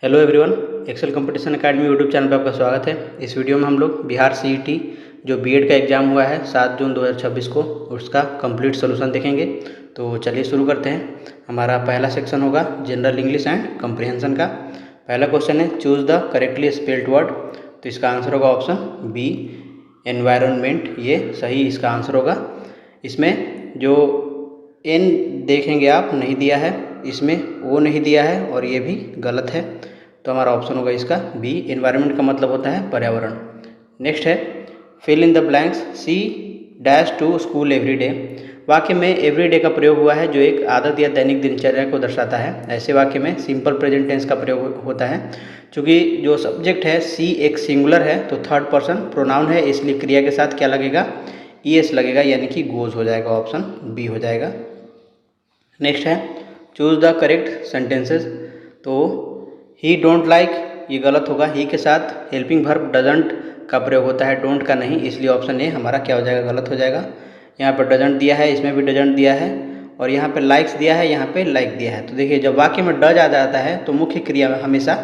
Hello everyone, Excel competition academy YouTube channel पर आपका स्वागत है। इस वीडियो में हम लोग बिहार सीईटी जो बीएड का एग्ज़ाम हुआ है 7 जून 2026 को, उसका कंप्लीट सोल्यूशन देखेंगे। तो चलिए शुरू करते हैं। हमारा पहला सेक्शन होगा जनरल इंग्लिश एंड कंप्रीहेंशन का। पहला क्वेश्चन है choose the correctly spelled word. तो इसका आंसर होगा ऑप्शन बी, एनवायरनमेंट। ये सही इसका आंसर होगा। इसमें जो एन देखेंगे आप नहीं दिया है, इसमें ओ नहीं दिया है और ये भी गलत है। तो हमारा ऑप्शन होगा इसका बी, एनवायरनमेंट का मतलब होता है पर्यावरण। नेक्स्ट है fill in the blanks, she dash to school every day. वाक्य में एवरी डे का प्रयोग हुआ है जो एक आदत या दैनिक दिनचर्या को दर्शाता है। ऐसे वाक्य में सिंपल प्रेजेंट टेंस का प्रयोग होता है। चूँकि जो सब्जेक्ट है सी एक सिंगुलर है तो थर्ड पर्सन प्रोनाउन है, इसलिए क्रिया के साथ क्या लगेगा, ईएस लगेगा, यानी कि गोज हो जाएगा। ऑप्शन बी हो जाएगा। नेक्स्ट है चूज़ द करेक्ट सेंटेंसेस। तो ही डोंट लाइक, ये गलत होगा। ही के साथ हेल्पिंग वर्ब डजंट का प्रयोग होता है, डोंट का नहीं, इसलिए ऑप्शन ए हमारा क्या हो जाएगा, गलत हो जाएगा। यहाँ पर डजंट दिया है, इसमें भी डजंट दिया है, और यहाँ पे लाइक्स दिया है, यहाँ पे लाइक दिया है। तो देखिए जब वाक्य में डज आ जाता है तो मुख्य क्रिया हमेशा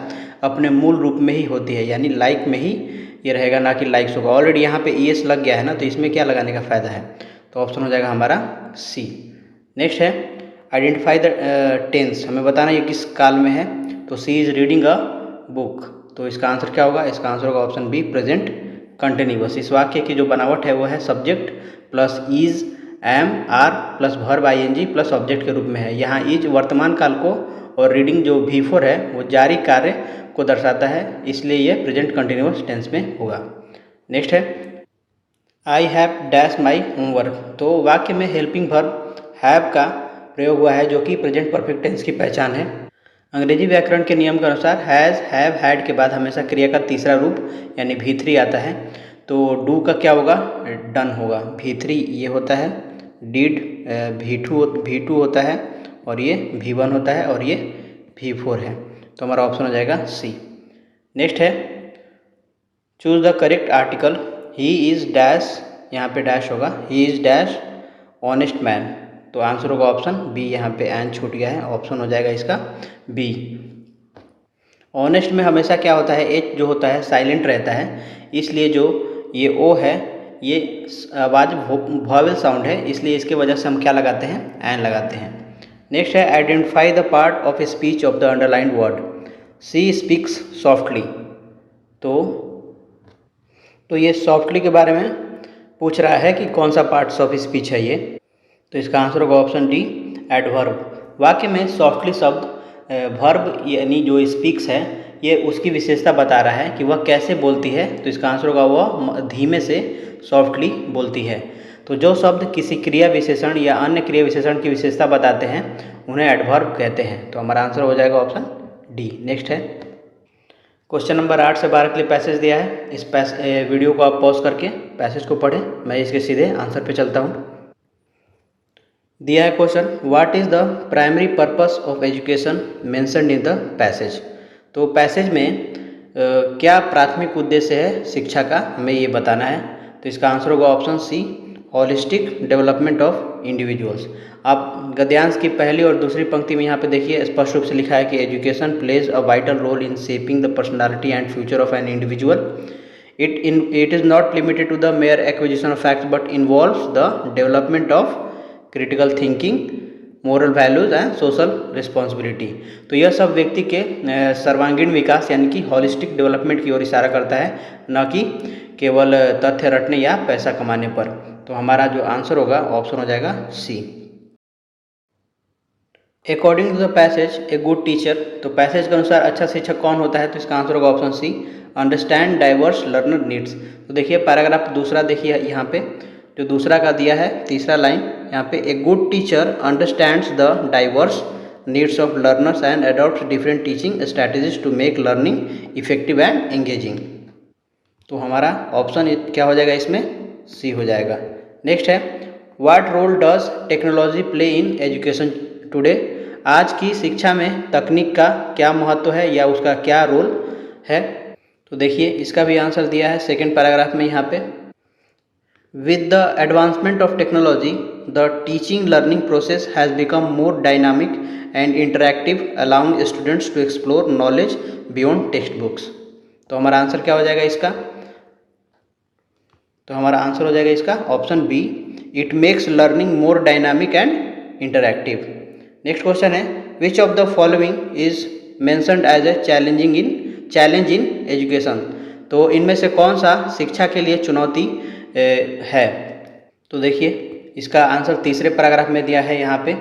अपने मूल रूप में ही होती है, यानी लाइक में ही ये रहेगा, ना कि लाइक्स होगा। ऑलरेडी यहाँ पे ईएस लग गया है ना, तो इसमें क्या लगाने का फ़ायदा है। तो ऑप्शन हो जाएगा हमारा सी। नेक्स्ट है आइडेंटिफाई द टेंस। हमें बताना ये किस काल में है। तो सी इज़ रीडिंग अ बुक। तो इसका आंसर क्या होगा, इसका आंसर होगा ऑप्शन बी, प्रेजेंट कंटिन्यूअस। इस वाक्य की जो बनावट है वो है subject plus is, am, are plus verb I N G plus object के रूप में है। यहाँ इज वर्तमान काल को और रीडिंग जो V4 है वो जारी कार्य को दर्शाता है, इसलिए ये प्रेजेंट कंटिन्यूअस टेंस में होगा। नेक्स्ट है I have dash my homework. तो वाक्य में हेल्पिंग वर्ब हैव का प्रयोग हुआ है जो कि प्रेजेंट परफेक्ट टेंस की पहचान है। अंग्रेजी व्याकरण के नियम के अनुसार हैज़, हैव, हैड के बाद हमेशा क्रिया का तीसरा रूप यानी V3 आता है। तो डू का क्या होगा, डन होगा। V3 ये होता है, डिड V2 होता है, और ये V1 होता है, और ये V4 है। तो हमारा ऑप्शन हो जाएगा सी। नेक्स्ट है choose the correct article. He is dash, यहाँ पे डैश होगा, he is dash honest man. तो आंसर होगा ऑप्शन बी, यहाँ पे एन छूट गया है, ऑप्शन हो जाएगा इसका बी। ऑनेस्ट में हमेशा क्या होता है, एच जो होता है साइलेंट रहता है, इसलिए जो ये ओ है ये आवाज़ वॉवेल साउंड है, इसलिए इसके वजह से हम क्या लगाते हैं, एन लगाते हैं। नेक्स्ट है identify the part of a speech of the underlined word. She speaks softly. तो ये सॉफ्टली के बारे में पूछ रहा है कि कौन सा पार्ट्स ऑफ स्पीच है ये। तो इसका आंसर होगा ऑप्शन डी, एडवर्ब। वाक्य में सॉफ्टली शब्द वर्ब यानी जो स्पीक्स है ये उसकी विशेषता बता रहा है कि वह कैसे बोलती है। तो इसका आंसर होगा वह धीमे से सॉफ्टली बोलती है। तो जो शब्द किसी क्रिया विशेषण या अन्य क्रिया विशेषण की विशेषता बताते हैं उन्हें एडवर्ब कहते हैं। तो हमारा आंसर हो जाएगा ऑप्शन डी। नेक्स्ट है क्वेश्चन नंबर 8 से 12 के लिए पैसेज दिया है। इस वीडियो को आप पॉज करके पैसेज को पढ़ें, मैं इसके सीधे आंसर पे चलता हूँ। दिया है question, what is the primary purpose of education mentioned in the passage. तो पैसेज में क्या प्राथमिक उद्देश्य है शिक्षा का, हमें ये बताना है। तो इसका आंसर होगा option C, holistic development of individuals. आप गद्यांश की पहली और दूसरी पंक्ति में यहाँ पे देखिए स्पष्ट रूप से लिखा है कि education plays a vital role in shaping the personality and future of an individual. It is not limited to the mere acquisition of facts but involves the development of critical thinking, moral values and social responsibility. तो यह सब व्यक्ति के सर्वांगीण विकास यानी कि holistic development की ओर इशारा करता है, न कि केवल तथ्य रटने या पैसा कमाने पर। तो हमारा जो आंसर होगा ऑप्शन हो जाएगा C. According to the passage a good teacher. तो पैसेज के अनुसार अच्छा शिक्षक कौन होता है। तो इसका आंसर होगा option C, understand diverse learner needs. तो देखिए पैराग्राफ दूसरा देखिए, यहाँ पे जो दूसरा का दिया है तीसरा लाइन, यहाँ पे a good teacher understands the diverse needs of learners and adopts different teaching strategies to make learning effective and engaging. तो हमारा ऑप्शन क्या हो जाएगा, इसमें सी हो जाएगा। नेक्स्ट है what role does technology play in education today. आज की शिक्षा में तकनीक का क्या महत्व है या उसका क्या रोल है। तो देखिए इसका भी आंसर दिया है सेकेंड पैराग्राफ में यहाँ पे। With the advancement of technology, the teaching learning process has become more dynamic and interactive, allowing students to explore knowledge beyond textbooks. तो हमारा आंसर क्या हो जाएगा इसका? तो हमारा आंसर हो जाएगा इसका option B, it makes learning more dynamic and interactive. Next question है, which of the following is mentioned as a challenge in education. तो इनमें से कौन सा शिक्षा के लिए चुनौती है? तो देखिए इसका आंसर तीसरे पैराग्राफ में दिया है यहाँ पे।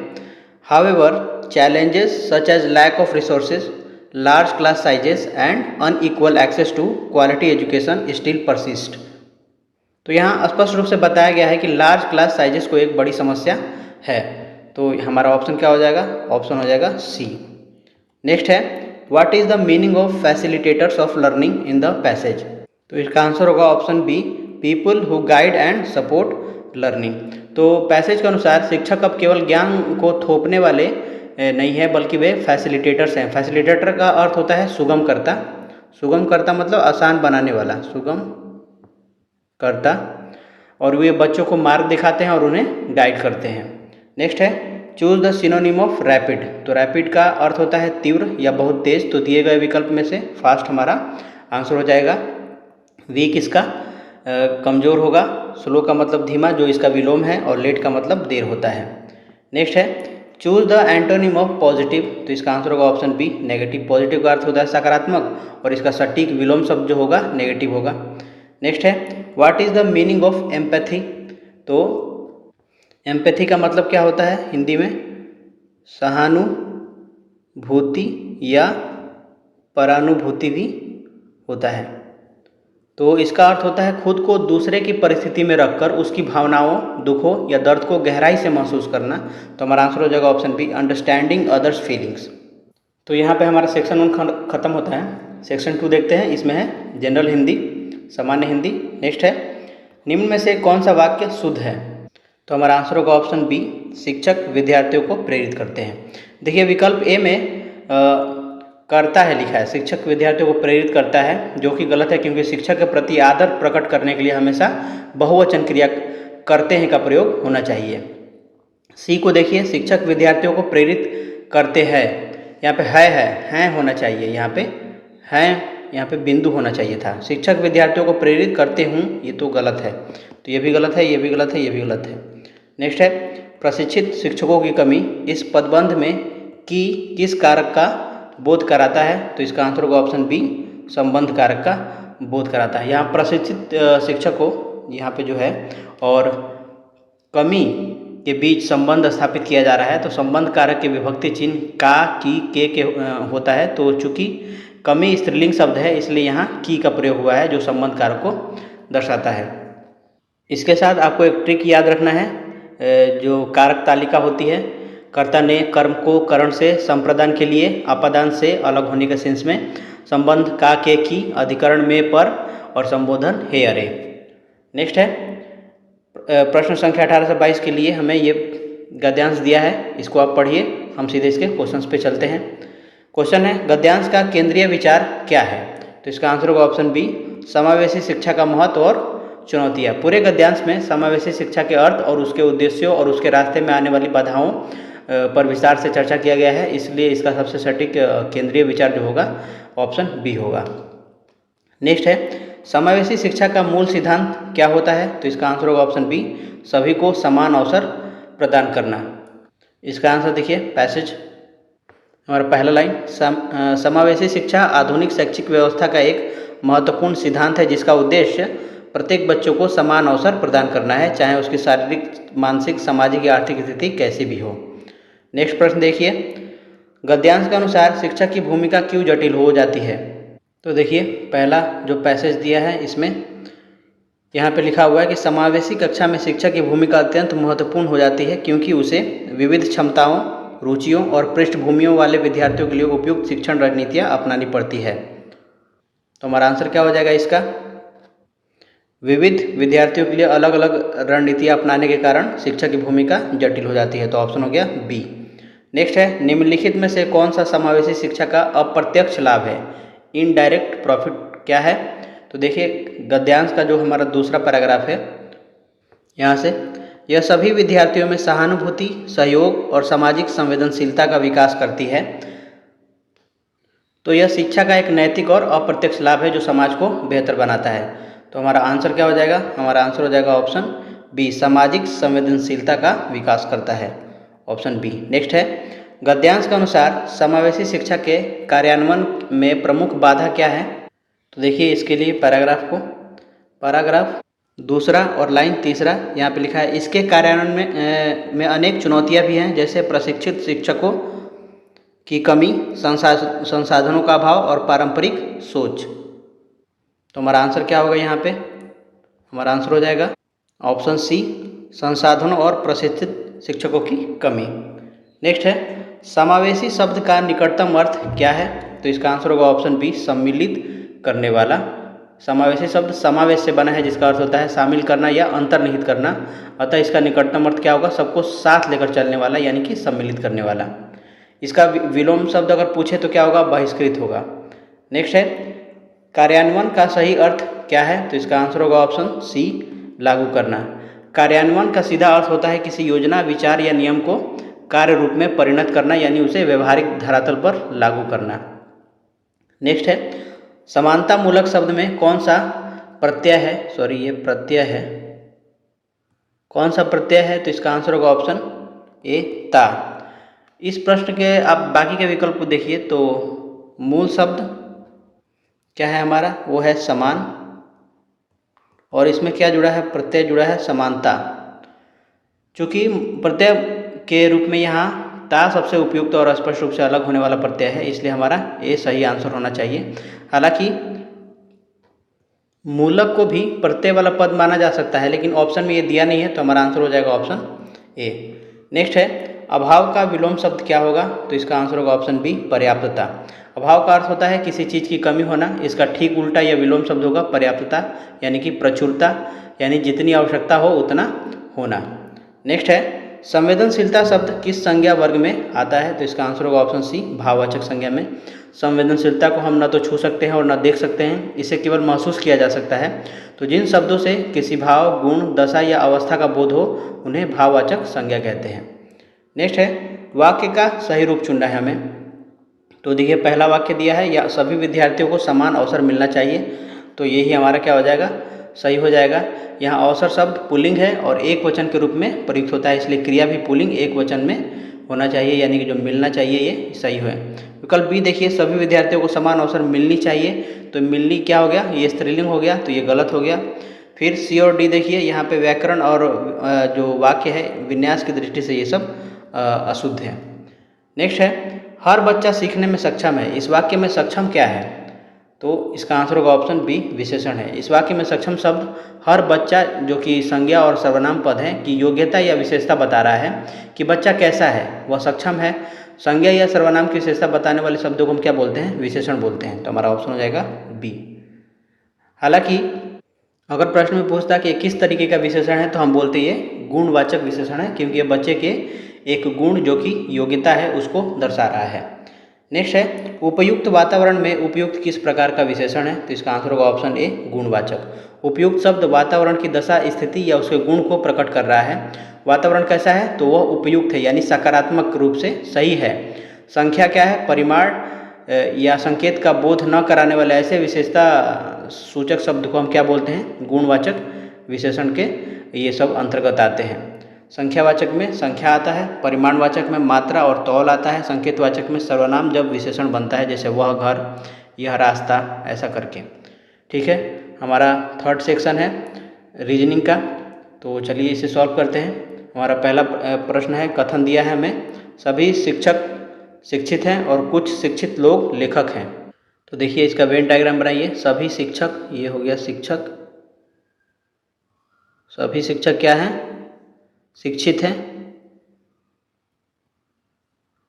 However challenges such as lack of resources, large class sizes and unequal access to quality education still persist. तो यहाँ स्पष्ट रूप से बताया गया है कि लार्ज क्लास साइजेस को एक बड़ी समस्या है। तो हमारा ऑप्शन क्या हो जाएगा? ऑप्शन हो जाएगा सी। नेक्स्ट है, what is the meaning of facilitators of learning in the passage. तो इसका आंसर होगा option B, people who guide and support learning. तो पैसेज के अनुसार शिक्षक अब केवल ज्ञान को थोपने वाले नहीं है, बल्कि वे फैसिलिटेटर्स हैं। फैसिलिटेटर का अर्थ होता है सुगम करता। सुगम करता मतलब आसान बनाने वाला, सुगम करता। और वे बच्चों को मार्ग दिखाते हैं और उन्हें गाइड करते हैं। नेक्स्ट है, choose the synonym of rapid. तो रैपिड का अर्थ होता है तीव्र या बहुत तेज। तो दिए गए विकल्प में से फास्ट हमारा आंसर हो जाएगा। वीक इसका कमज़ोर होगा, स्लो का मतलब धीमा जो इसका विलोम है, और लेट का मतलब देर होता है। नेक्स्ट है, choose the antonym of positive. तो इसका आंसर होगा ऑप्शन बी, नेगेटिव। पॉजिटिव का अर्थ होता है सकारात्मक और इसका सटीक विलोम शब्द जो होगा नेगेटिव होगा। नेक्स्ट है, what is the meaning of empathy. तो एम्पैथी का मतलब क्या होता है हिंदी में? सहानुभूति या परानुभूति भी होता है। तो इसका अर्थ होता है खुद को दूसरे की परिस्थिति में रखकर उसकी भावनाओं, दुखों या दर्द को गहराई से महसूस करना। तो हमारा आंसर हो जाएगा option B, understanding others feelings. तो यहाँ पे हमारा सेक्शन 1 खत्म होता है। सेक्शन 2 देखते हैं। इसमें है जनरल हिंदी, सामान्य हिंदी। नेक्स्ट है, निम्न में से कौन सा वाक्य शुद्ध है। तो हमारा आंसर होगा ऑप्शन बी, शिक्षक विद्यार्थियों को प्रेरित करते हैं। देखिए विकल्प ए में करता है लिखा है, शिक्षक विद्यार्थियों को प्रेरित करता है, जो कि गलत है, क्योंकि शिक्षक के प्रति आदर प्रकट करने के लिए हमेशा बहुवचन क्रिया करते हैं का प्रयोग होना चाहिए। सी को देखिए, शिक्षक विद्यार्थियों को प्रेरित करते हैं, यहाँ पे है होना चाहिए, यहाँ पे बिंदु होना चाहिए था। शिक्षक विद्यार्थियों को प्रेरित करते हूँ, ये तो गलत है। तो ये भी गलत है, ये भी गलत है, ये भी गलत है। नेक्स्ट है, प्रशिक्षित शिक्षकों की कमी इस पदबंध में किस कारक का बोध कराता है। तो इसका आंसर होगा ऑप्शन बी, संबंध कारक का बोध कराता है। यहाँ प्रशिक्षित शिक्षक को यहाँ पे जो है और कमी के बीच संबंध स्थापित किया जा रहा है। तो संबंध कारक के विभक्ति चिन्ह का, की, के होता है। तो चूंकि कमी स्त्रीलिंग शब्द है, इसलिए यहाँ की का प्रयोग हुआ है, जो संबंध कारक को दर्शाता है। इसके साथ आपको एक ट्रिक याद रखना है, जो कारक तालिका होती है, कर्ता ने कर्म को करण से संप्रदान के लिए अपादान से अलग होने के सेंस में, संबंध का, के, की, अधिकरण में, पर, और संबोधन हे, अरे। नेक्स्ट है, प्रश्न संख्या 18 से 22 के लिए हमें ये गद्यांश दिया है, इसको आप पढ़िए। हम सीधे इसके क्वेश्चंस पे चलते हैं। क्वेश्चन है, गद्यांश का केंद्रीय विचार क्या है। तो इसका आंसर होगा ऑप्शन बी, समावेशी शिक्षा का महत्व और चुनौतियाँ। पूरे गद्यांश में समावेशी शिक्षा के अर्थ और उसके उद्देश्यों और उसके रास्ते में आने वाली बाधाओं पर विस्तार से चर्चा किया गया है, इसलिए इसका सबसे सटीक केंद्रीय विचार जो होगा ऑप्शन बी होगा। नेक्स्ट है, समावेशी शिक्षा का मूल सिद्धांत क्या होता है। तो इसका आंसर होगा ऑप्शन बी, सभी को समान अवसर प्रदान करना। इसका आंसर देखिए, पैसेज हमारा पहला लाइन, समावेशी शिक्षा आधुनिक शैक्षिक व्यवस्था का एक महत्वपूर्ण सिद्धांत है, जिसका उद्देश्य प्रत्येक बच्चों को समान अवसर प्रदान करना है, चाहे उसकी शारीरिक, मानसिक, सामाजिक या आर्थिक स्थिति कैसी भी हो। नेक्स्ट प्रश्न देखिए, गद्यांश के अनुसार शिक्षक की भूमिका क्यों जटिल हो जाती है। तो देखिए पहला जो पैसेज दिया है, इसमें यहाँ पे लिखा हुआ है कि समावेशी कक्षा में शिक्षक की भूमिका अत्यंत महत्वपूर्ण हो जाती है, क्योंकि उसे विविध क्षमताओं, रुचियों और पृष्ठभूमियों वाले विद्यार्थियों के लिए उपयुक्त शिक्षण रणनीतियाँ अपनानी पड़ती है। तो हमारा आंसर क्या हो जाएगा इसका, विविध विद्यार्थियों के लिए अलग अलग रणनीतियाँ अपनाने के कारण शिक्षक की भूमिका जटिल हो जाती है। तो ऑप्शन हो गया बी। नेक्स्ट है, निम्नलिखित में से कौन सा समावेशी शिक्षा का अप्रत्यक्ष लाभ है, इनडायरेक्ट प्रॉफिट क्या है। तो देखिए गद्यांश का जो हमारा दूसरा पैराग्राफ है, यहाँ से यह सभी विद्यार्थियों में सहानुभूति, सहयोग और सामाजिक संवेदनशीलता का विकास करती है। तो यह शिक्षा का एक नैतिक और अप्रत्यक्ष लाभ है जो समाज को बेहतर बनाता है। तो हमारा आंसर क्या हो जाएगा? हमारा आंसर हो जाएगा ऑप्शन बी, सामाजिक संवेदनशीलता का विकास करता है, ऑप्शन बी। नेक्स्ट है, गद्यांश के अनुसार समावेशी शिक्षा के कार्यान्वयन में प्रमुख बाधा क्या है? तो देखिए इसके लिए पैराग्राफ दूसरा और लाइन तीसरा यहाँ पे लिखा है, इसके कार्यान्वयन में अनेक चुनौतियाँ भी हैं, जैसे प्रशिक्षित शिक्षकों की कमी, संसाधनों का अभाव और पारंपरिक सोच। तो हमारा आंसर क्या होगा यहाँ पे? हमारा आंसर हो जाएगा ऑप्शन सी, संसाधनों और प्रशिक्षित शिक्षकों की कमी। नेक्स्ट है, समावेशी शब्द का निकटतम अर्थ क्या है? तो इसका आंसर होगा ऑप्शन बी, सम्मिलित करने वाला। समावेशी शब्द समावेश से बना है, जिसका अर्थ होता है शामिल करना या अंतर्निहित करना, अतः इसका निकटतम अर्थ क्या होगा? सबको साथ लेकर चलने वाला, यानी कि सम्मिलित करने वाला। इसका विलोम शब्द अगर पूछे तो क्या होगा? बहिष्कृत होगा। नेक्स्ट है, कार्यान्वयन का सही अर्थ क्या है? तो इसका आंसर होगा ऑप्शन सी, लागू करना। कार्यान्वयन का सीधा अर्थ होता है किसी योजना, विचार या नियम को कार्य रूप में परिणत करना, यानी उसे व्यवहारिक धरातल पर लागू करना। नेक्स्ट है, समानता मूलक शब्द में कौन सा प्रत्यय है? ये प्रत्यय है, कौन सा प्रत्यय है? तो इसका आंसर होगा ऑप्शन ए, ता। इस प्रश्न के आप बाकी के विकल्प को देखिए तो मूल शब्द क्या है हमारा? वो है समान, और इसमें क्या जुड़ा है? प्रत्यय जुड़ा है समानता। चूँकि प्रत्यय के रूप में यहाँ ता सबसे उपयुक्त और स्पष्ट रूप से अलग होने वाला प्रत्यय है, इसलिए हमारा ए सही आंसर होना चाहिए। हालांकि मूलक को भी प्रत्यय वाला पद माना जा सकता है, लेकिन ऑप्शन में ये दिया नहीं है, तो हमारा आंसर हो जाएगा ऑप्शन ए। नेक्स्ट है, अभाव का विलोम शब्द क्या होगा? तो इसका आंसर होगा ऑप्शन बी, पर्याप्तता। अभाव का अर्थ होता है किसी चीज़ की कमी होना, इसका ठीक उल्टा यह विलोम शब्द होगा पर्याप्तता, यानी कि प्रचुरता, यानी जितनी आवश्यकता हो उतना होना। नेक्स्ट है, संवेदनशीलता शब्द किस संज्ञा वर्ग में आता है? तो इसका आंसर होगा ऑप्शन सी, भाववाचक संज्ञा में। संवेदनशीलता को हम न तो छू सकते हैं और न देख सकते हैं, इसे केवल महसूस किया जा सकता है। तो जिन शब्दों से किसी भाव, गुण, दशा या अवस्था का बोध हो उन्हें भाववाचक संज्ञा कहते हैं। नेक्स्ट है, वाक्य का सही रूप चुनना है हमें। तो देखिए पहला वाक्य दिया है, या सभी विद्यार्थियों को समान अवसर मिलना चाहिए, तो यही हमारा क्या हो जाएगा? सही हो जाएगा। यहाँ अवसर शब्द पुल्लिंग है और एक वचन के रूप में प्रयुक्त होता है, इसलिए क्रिया भी पुल्लिंग एक वचन में होना चाहिए, यानी कि जो मिलना चाहिए ये सही है। विकल्प बी देखिए, सभी विद्यार्थियों को समान अवसर मिलनी चाहिए, तो मिलनी क्या हो गया? ये स्त्रीलिंग हो गया, तो ये गलत हो गया। फिर सी और डी देखिए, यहाँ पे व्याकरण और जो वाक्य है विन्यास की दृष्टि से ये सब अशुद्ध है। नेक्स्ट है, हर बच्चा सीखने में सक्षम है, इस वाक्य में सक्षम क्या है? तो इसका आंसर होगा ऑप्शन बी, विशेषण है। इस वाक्य में सक्षम शब्द हर बच्चा, जो कि संज्ञा और सर्वनाम पद है, की योग्यता या विशेषता बता रहा है कि बच्चा कैसा है, वह सक्षम है। संज्ञा या सर्वनाम की विशेषता बताने वाले शब्दों को हम क्या बोलते हैं? विशेषण बोलते हैं। तो हमारा ऑप्शन हो जाएगा बी। हालांकि अगर प्रश्न में पूछता कि किस तरीके का विशेषण है, तो हम बोलते ये गुणवाचक विशेषण है, क्योंकि ये बच्चे के एक गुण जो कि योग्यता है उसको दर्शा रहा है। नेक्स्ट है, उपयुक्त वातावरण में उपयुक्त किस प्रकार का विशेषण है? तो इसका आंसर होगा ऑप्शन ए, गुणवाचक। उपयुक्त शब्द वातावरण की दशा, स्थिति या उसके गुण को प्रकट कर रहा है। वातावरण कैसा है? तो वह उपयुक्त है, यानी सकारात्मक रूप से सही है। संख्या क्या है? परिमाण या संकेत का बोध न कराने वाले ऐसे विशेषता सूचक शब्द को हम क्या बोलते हैं? गुणवाचक विशेषण के ये सब अंतर्गत आते हैं। संख्यावाचक में संख्या आता है, परिमाणवाचक में मात्रा और तौल आता है, संकेतवाचक में सर्वनाम जब विशेषण बनता है, जैसे वह घर, यह रास्ता, ऐसा करके। ठीक है, हमारा थर्ड सेक्शन है रीजनिंग का, तो चलिए इसे सॉल्व करते हैं। हमारा पहला प्रश्न है, कथन दिया है हमें, सभी शिक्षक शिक्षित हैं और कुछ शिक्षित लोग लेखक हैं। तो देखिए इसका वेन डायग्राम बनाइए। सभी शिक्षक, ये हो गया शिक्षक, सभी शिक्षक क्या हैं? शिक्षित हैं।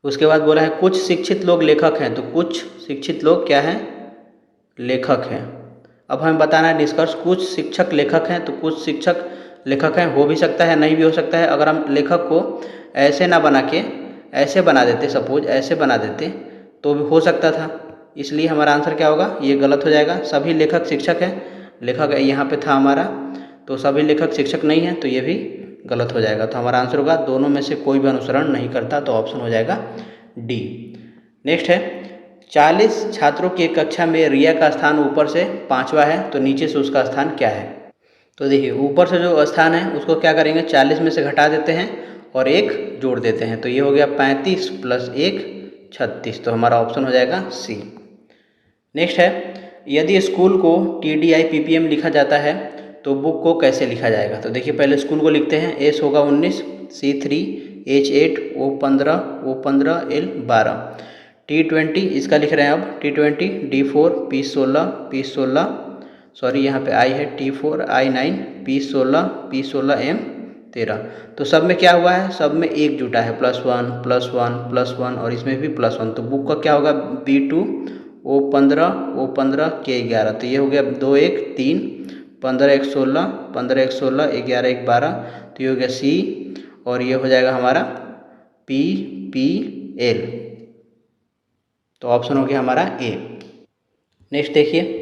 उसके बाद बोला है कुछ शिक्षित लोग लेखक हैं, तो कुछ शिक्षित लोग क्या हैं? लेखक हैं। अब हमें बताना है निष्कर्ष, कुछ शिक्षक लेखक हैं, तो कुछ शिक्षक लेखक हैं, हो भी सकता है नहीं भी हो सकता है। अगर हम लेखक को ऐसे ना बना के ऐसे बना देते, सपोज ऐसे बना देते, तो भी हो सकता था, इसलिए हमारा आंसर क्या होगा? ये गलत हो जाएगा। सभी लेखक शिक्षक हैं, लेखक यहाँ पे था हमारा तो सभी लेखक शिक्षक नहीं है, तो ये भी गलत हो जाएगा। तो हमारा आंसर होगा दोनों में से कोई भी अनुसरण नहीं करता, तो ऑप्शन हो जाएगा डी। नेक्स्ट है 40 छात्रों की एक कक्षा में रिया का स्थान ऊपर से 5वां है, तो नीचे से उसका स्थान क्या है। तो देखिए ऊपर से जो स्थान है उसको क्या करेंगे, 40 में से घटा देते हैं और 1 जोड़ देते हैं, तो ये हो गया 35 + 1 36, तो हमारा ऑप्शन हो जाएगा सी। नेक्स्ट है यदि स्कूल को TDI PPM लिखा जाता है तो बुक को कैसे लिखा जाएगा। तो देखिए पहले स्कूल को लिखते हैं, S होगा 19, C3, H8, O15, O15, L12, T20 इसका लिख रहे हैं अब T20, D4, P16, P16 sorry यहाँ पे I है T4, I9, P16, P16, M13। तो सब में क्या हुआ है, सब में 1 जुटा है, +1 +1 +1 और इसमें भी +1, तो बुक का क्या होगा B2, O15, O15, K11, तो ये हो गया 2 1 3, 15 1 16, 15 1 16, 11 1 12, तो ये हो गया C और ये हो जाएगा हमारा PPL, तो ऑप्शन हो गया हमारा ए। नेक्स्ट देखिए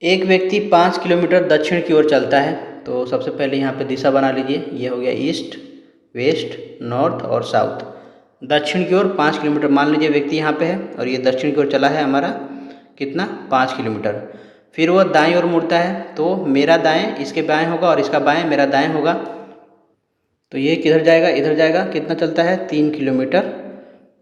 एक व्यक्ति 5 किलोमीटर दक्षिण की ओर चलता है, तो सबसे पहले यहाँ पे दिशा बना लीजिए, ये हो गया ईस्ट, वेस्ट, नॉर्थ और साउथ। दक्षिण की ओर 5 किलोमीटर मान लीजिए व्यक्ति यहाँ पे है और ये दक्षिण की ओर चला है हमारा कितना 5 किलोमीटर। फिर वो दाएं ओर मुड़ता है, तो मेरा दाएं इसके बाएं होगा और इसका बाएं मेरा दाएं होगा, तो ये किधर जाएगा, इधर जाएगा। कितना चलता है 3 किलोमीटर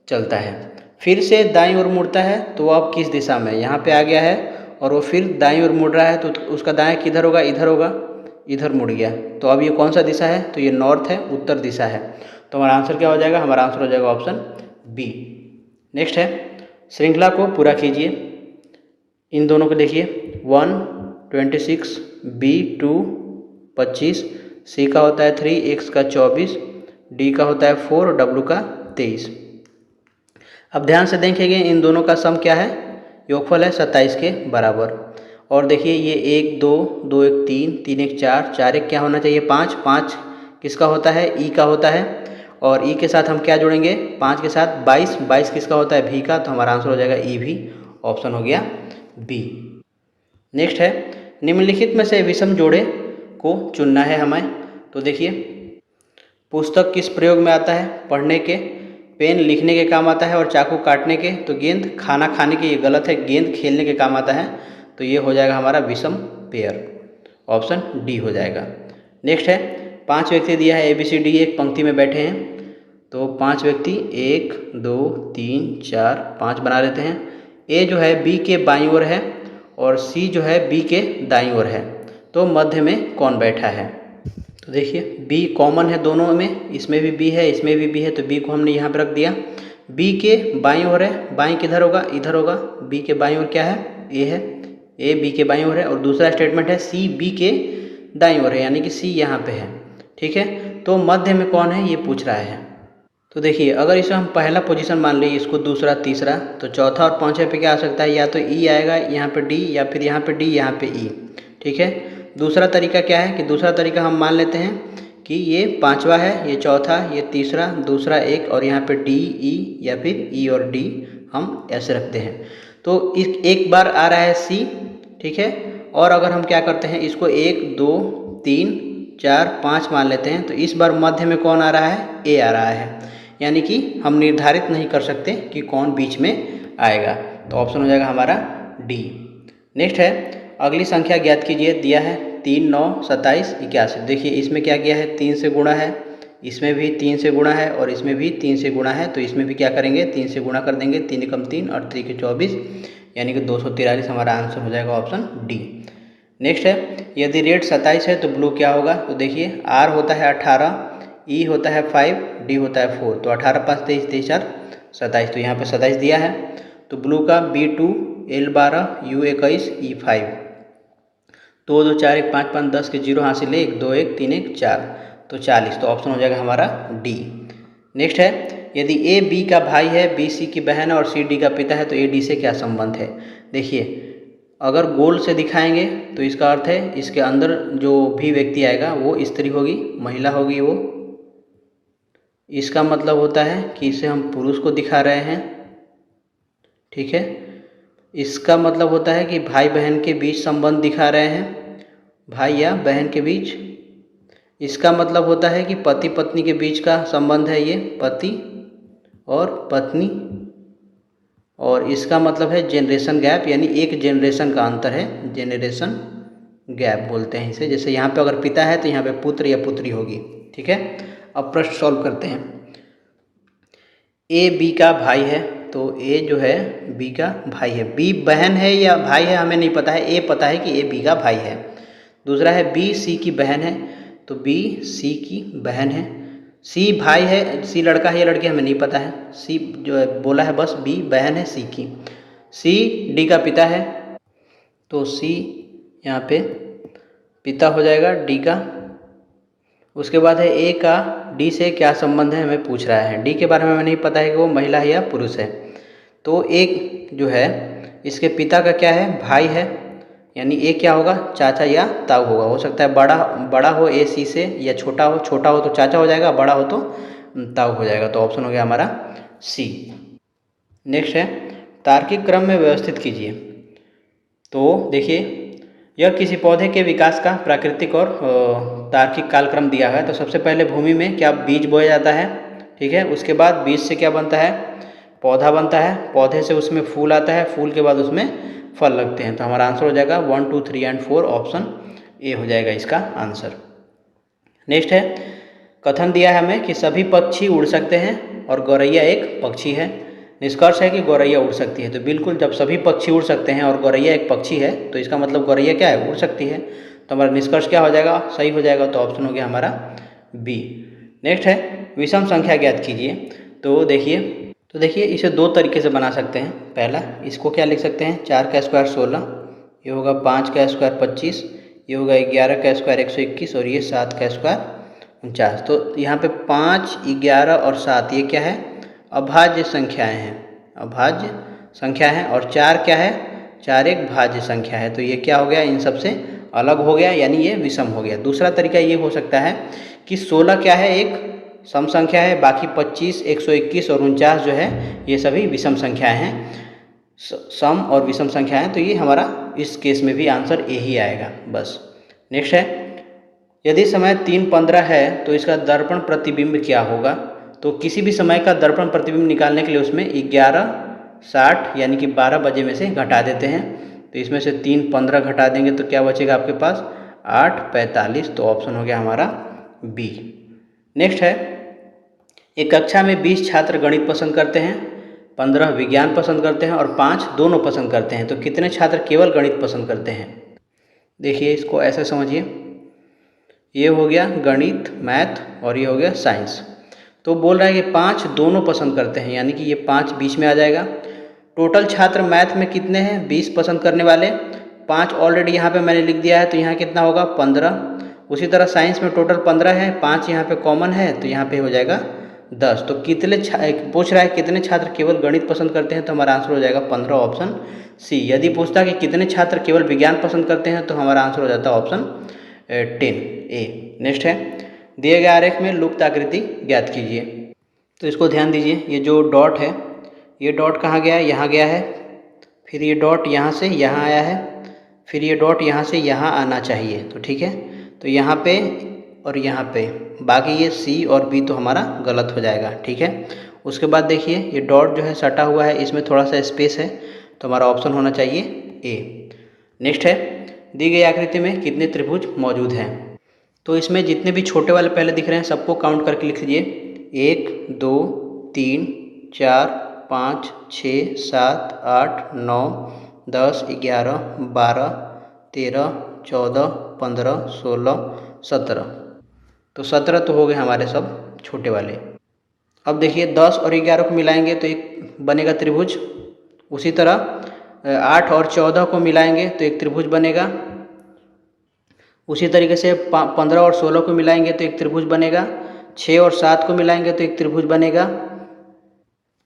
चलता है। फिर से दाईं ओर मुड़ता है, तो अब किस दिशा में, यहाँ पे आ गया है और वो फिर दाईं ओर मुड़ रहा है, तो उसका दाएं किधर होगा, इधर होगा, इधर मुड़ गया। तो अब ये कौन सा दिशा है, तो ये नॉर्थ है, उत्तर दिशा है। तो हमारा आंसर क्या हो जाएगा, हमारा आंसर हो जाएगा ऑप्शन बी। नेक्स्ट है श्रृंखला को पूरा कीजिए, इन दोनों को देखिए 1 26, B2 25, C का होता है 3, X का 24, D का होता है 4, W का 23। अब ध्यान से देखेंगे इन दोनों का सम क्या है, योगफल है 27 के बराबर। और देखिए ये 1 2 2 1 3 3 1 4 4 1 क्या होना चाहिए 5 5 किसका होता है, ई का होता है, और ई के साथ हम क्या जोड़ेंगे 5 के साथ 22 22 किसका होता है, भी का, तो हमारा आंसर हो जाएगा ई भी, ऑप्शन हो गया बी। नेक्स्ट है निम्नलिखित में से विषम जोड़े को चुनना है हमें। तो देखिए पुस्तक किस प्रयोग में आता है, पढ़ने के, पेन लिखने के काम आता है और चाकू काटने के, तो गेंद खाना खाने के, ये गलत है, गेंद खेलने के काम आता है, तो ये हो जाएगा हमारा विषम पेयर, ऑप्शन डी हो जाएगा। नेक्स्ट है 5 व्यक्ति दिया है ABCD एक पंक्ति में बैठे हैं, तो 5 व्यक्ति 1 2 3 4 5 बना लेते हैं। ए जो है बी के बाईं ओर है और सी जो है बी के दाईं ओर है, तो मध्य में कौन बैठा है। तो देखिए बी कॉमन है दोनों में, इसमें भी बी है, इसमें भी बी है, तो बी को हमने यहाँ पर रख दिया। बी के बाईं ओर है, बाईं किधर होगा, इधर होगा। बी के बाईं ओर क्या है, ए है, ए बी के बाईं ओर है। और दूसरा स्टेटमेंट है सी बी के दाईं ओर है, यानी कि सी यहाँ पे है, ठीक है। तो मध्य में कौन है ये पूछ रहा है। तो देखिए अगर इसे हम पहला पोजीशन मान लें, इसको दूसरा तीसरा, तो चौथा और पांचवे पे क्या आ सकता है, या तो ई आएगा यहाँ पे डी, या फिर यहाँ पे डी यहाँ पे ई, ठीक है। दूसरा तरीका क्या है कि दूसरा तरीका हम मान लेते हैं कि ये पांचवा है, ये चौथा, ये तीसरा, दूसरा एक, और यहाँ पे डी ई या फिर ई और डी हम ऐसे रखते हैं। तो इस एक बार आ रहा है सी, ठीक है। और अगर हम क्या करते हैं इसको 1 2 3 4 5 मान लेते हैं, तो इस बार मध्य में कौन आ रहा है, ए आ रहा है, यानी कि हम निर्धारित नहीं कर सकते कि कौन बीच में आएगा, तो ऑप्शन हो जाएगा हमारा डी। नेक्स्ट है अगली संख्या ज्ञात कीजिए, दिया है 3 9 27 81। देखिए इसमें क्या किया है, 3 से गुणा है, इसमें भी 3 से गुणा है और इसमें भी 3 से गुणा है, तो इसमें भी क्या करेंगे 3 से गुणा कर देंगे, 3 एकम 3 और 3 के 24, यानी कि 243 हमारा आंसर हो जाएगा ऑप्शन डी। नेक्स्ट है यदि रेड 27 है तो ब्लू क्या होगा। तो देखिए आर होता है 18, ई होता है 5, डी होता है 4, तो 18 5 23 23 4 27, तो यहाँ पे 27 दिया है। तो ब्लू का B2 L12 U21 E5, 2 2 4 1 5 5 10 के 0 हासिल 1 2 1 3 1 4, तो 40, तो ऑप्शन हो जाएगा हमारा डी। नेक्स्ट है यदि ए बी का भाई है, बी सी की बहन है और सी डी का पिता है, तो ए डी से क्या संबंध है। देखिए अगर गोल से दिखाएंगे तो इसका अर्थ है इसके अंदर जो भी व्यक्ति आएगा वो स्त्री होगी, महिला होगी वो, इसका मतलब होता है कि इसे हम पुरुष को दिखा रहे हैं, ठीक है। इसका मतलब होता है कि भाई बहन के बीच संबंध दिखा रहे हैं, भाई या बहन के बीच। इसका मतलब होता है कि पति पत्नी के बीच का संबंध है ये, पति और पत्नी। और इसका मतलब है जनरेशन गैप, यानी एक जनरेशन का अंतर है, जनरेशन गैप बोलते हैं इसे। जैसे यहाँ पे अगर पिता है तो यहाँ पे पुत्र या पुत्री होगी। ठीक है, अब प्रश्न सॉल्व करते हैं। ए बी का भाई है, तो ए जो है बी का भाई है। बी बहन है या भाई है हमें नहीं पता है, ए पता है कि ए बी का भाई है। दूसरा है बी सी की बहन है, तो बी सी की बहन है। सी भाई है, सी लड़का है या लड़की हमें नहीं पता है। सी जो है बोला है बस, बी बहन है सी की। सी डी का पिता है, तो सी यहाँ पे पिता हो जाएगा डी का। उसके बाद है ए का डी से क्या संबंध है हमें पूछ रहा है। डी के बारे में हमें नहीं पता है कि वो महिला है या पुरुष है। तो एक जो है इसके पिता का क्या है, भाई है, यानी ए क्या होगा, चाचा या ताऊ होगा। हो सकता है बड़ा हो ए सी से, या छोटा हो तो चाचा हो जाएगा, बड़ा हो तो ताऊ हो जाएगा। तो ऑप्शन हो गया हमारा सी। नेक्स्ट है तार्किक क्रम में व्यवस्थित कीजिए। तो देखिए, यह किसी पौधे के विकास का प्राकृतिक और तार्किक कालक्रम दिया है। तो सबसे पहले भूमि में क्या बीज बोया जाता है, ठीक है। उसके बाद बीज से क्या बनता है, पौधा बनता है। पौधे से उसमें फूल आता है, फूल के बाद उसमें फल लगते हैं। तो हमारा आंसर हो जाएगा 1, 2, 3 एंड 4, ऑप्शन ए हो जाएगा इसका आंसर। नेक्स्ट है कथन दिया है हमें कि सभी पक्षी उड़ सकते हैं और गौरैया एक पक्षी है। निष्कर्ष है कि गौरैया उड़ सकती है। तो बिल्कुल, जब सभी पक्षी उड़ सकते हैं और गौरैया एक पक्षी है तो इसका मतलब गौरैया क्या है, उड़ सकती है। तो हमारा निष्कर्ष क्या हो जाएगा, सही हो जाएगा। तो ऑप्शन हो गया हमारा बी। नेक्स्ट है विषम संख्या ज्ञात कीजिए। तो देखिए इसे दो तरीके से बना सकते हैं। पहला, इसको क्या लिख सकते हैं, 4 का स्क्वायर 16, ये होगा 5 का स्क्वायर 25, ये होगा 11 का स्क्वायर 121 और ये 7 का स्क्वायर 49। तो यहाँ पे 5, 11 और 7 ये क्या है, अभाज्य संख्याएं हैं, अभाज्य संख्या है। और 4 क्या है, 4 एक भाज्य संख्या है। तो ये क्या हो गया, इन सब से अलग हो गया, यानी ये विषम हो गया। दूसरा तरीका ये हो सकता है कि 16 क्या है, एक सम संख्या है, बाकी 25, 121 और 49 जो है ये सभी विषम संख्याएं हैं, सम और विषम संख्याएं। तो ये हमारा इस केस में भी आंसर ए ही आएगा बस। नेक्स्ट है यदि समय 3:15 है तो इसका दर्पण प्रतिबिंब क्या होगा। तो किसी भी समय का दर्पण प्रतिबिंब निकालने के लिए उसमें 11:60 यानी कि 12 बजे में से घटा देते हैं। तो इसमें से 3:15 घटा देंगे तो क्या बचेगा आपके पास, 8:45। तो ऑप्शन हो गया हमारा बी। नेक्स्ट है एक कक्षा में 20 छात्र गणित पसंद करते हैं, 15 विज्ञान पसंद करते हैं और 5 दोनों पसंद करते हैं। तो कितने छात्र केवल गणित पसंद करते हैं। देखिए इसको ऐसे समझिए, ये हो गया गणित मैथ और ये हो गया साइंस। तो बोल रहा है कि 5 दोनों पसंद करते हैं, यानी कि ये 5 बीच में आ जाएगा। टोटल छात्र मैथ में कितने हैं, 20 पसंद करने वाले, 5 ऑलरेडी यहाँ पे मैंने लिख दिया है, तो यहाँ कितना होगा 15। उसी तरह साइंस में टोटल 15 है, 5 यहाँ पे कॉमन है, तो यहाँ पे हो जाएगा 10। तो कितने पूछ रहा है कितने छात्र केवल गणित पसंद करते हैं, तो हमारा आंसर हो जाएगा 15, ऑप्शन सी। यदि पूछता है कि कितने छात्र केवल विज्ञान पसंद करते हैं, तो हमारा आंसर हो जाता है ऑप्शन 10 ए। नेक्स्ट है दिए गए आरेख में लुप्त आकृति ज्ञात कीजिए। तो इसको ध्यान दीजिए, ये जो डॉट है, ये डॉट कहाँ गया है, यहाँ गया है, फिर ये डॉट यहाँ से यहाँ आया है, फिर ये डॉट यहाँ से यहाँ आना चाहिए। तो ठीक है, तो यहाँ पे और यहाँ पे, बाकी ये सी और बी तो हमारा गलत हो जाएगा। ठीक है, उसके बाद देखिए ये डॉट जो है सटा हुआ है, इसमें थोड़ा सा स्पेस है, तो हमारा ऑप्शन होना चाहिए ए। नेक्स्ट है दी गई आकृति में कितने त्रिभुज मौजूद हैं। तो इसमें जितने भी छोटे वाले पहले दिख रहे हैं सबको काउंट करके लिख लीजिए, 1, 2, 3, 4, 5, 6, 7, 8, 9, 10, 11, 12, 13, 14, 15, 16, 17। तो 17 तो हो गए हमारे सब छोटे वाले। अब देखिए 10 और 11 को मिलाएंगे तो एक बनेगा त्रिभुज। उसी तरह 8 और 14 को मिलाएंगे तो एक त्रिभुज बनेगा। उसी तरीके से 15 और 16 को मिलाएंगे तो एक त्रिभुज बनेगा। 6 और 7 को मिलाएंगे तो एक त्रिभुज बनेगा।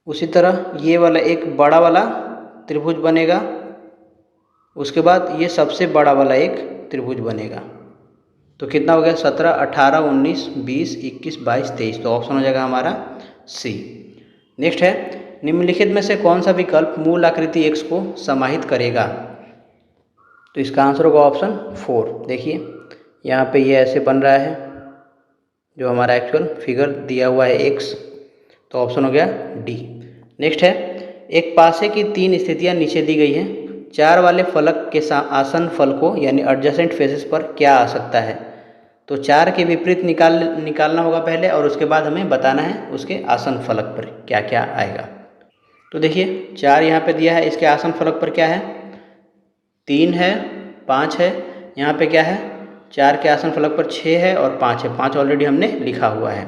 उसी तरह ये वाला एक बड़ा वाला त्रिभुज बनेगा। उसके बाद ये सबसे बड़ा वाला एक त्रिभुज बनेगा। तो कितना हो गया, 17, 18, 19, 20, 21, 22, 23। तो ऑप्शन हो जाएगा हमारा सी। नेक्स्ट है निम्नलिखित में से कौन सा विकल्प मूल आकृति x को समाहित करेगा। तो इसका आंसर होगा ऑप्शन 4। देखिए यहाँ पे ये ऐसे बन रहा है, जो हमारा एक्चुअल फिगर दिया हुआ है x, तो ऑप्शन हो गया डी। नेक्स्ट है, एक पासे की 3 स्थितियाँ नीचे दी गई हैं, 4 वाले फलक के आसन फल को यानी एडजेसेंट फेसेस पर क्या आ सकता है। तो 4 के विपरीत निकालना होगा पहले, और उसके बाद हमें बताना है उसके आसन फलक पर क्या क्या आएगा। तो देखिए 4 यहाँ पे दिया है, इसके आसन फलक पर क्या है, 3 है, 5 है। यहाँ पे क्या है, 4 के आसन फलक पर 6 है और 5 है। 5 ऑलरेडी हमने लिखा हुआ है।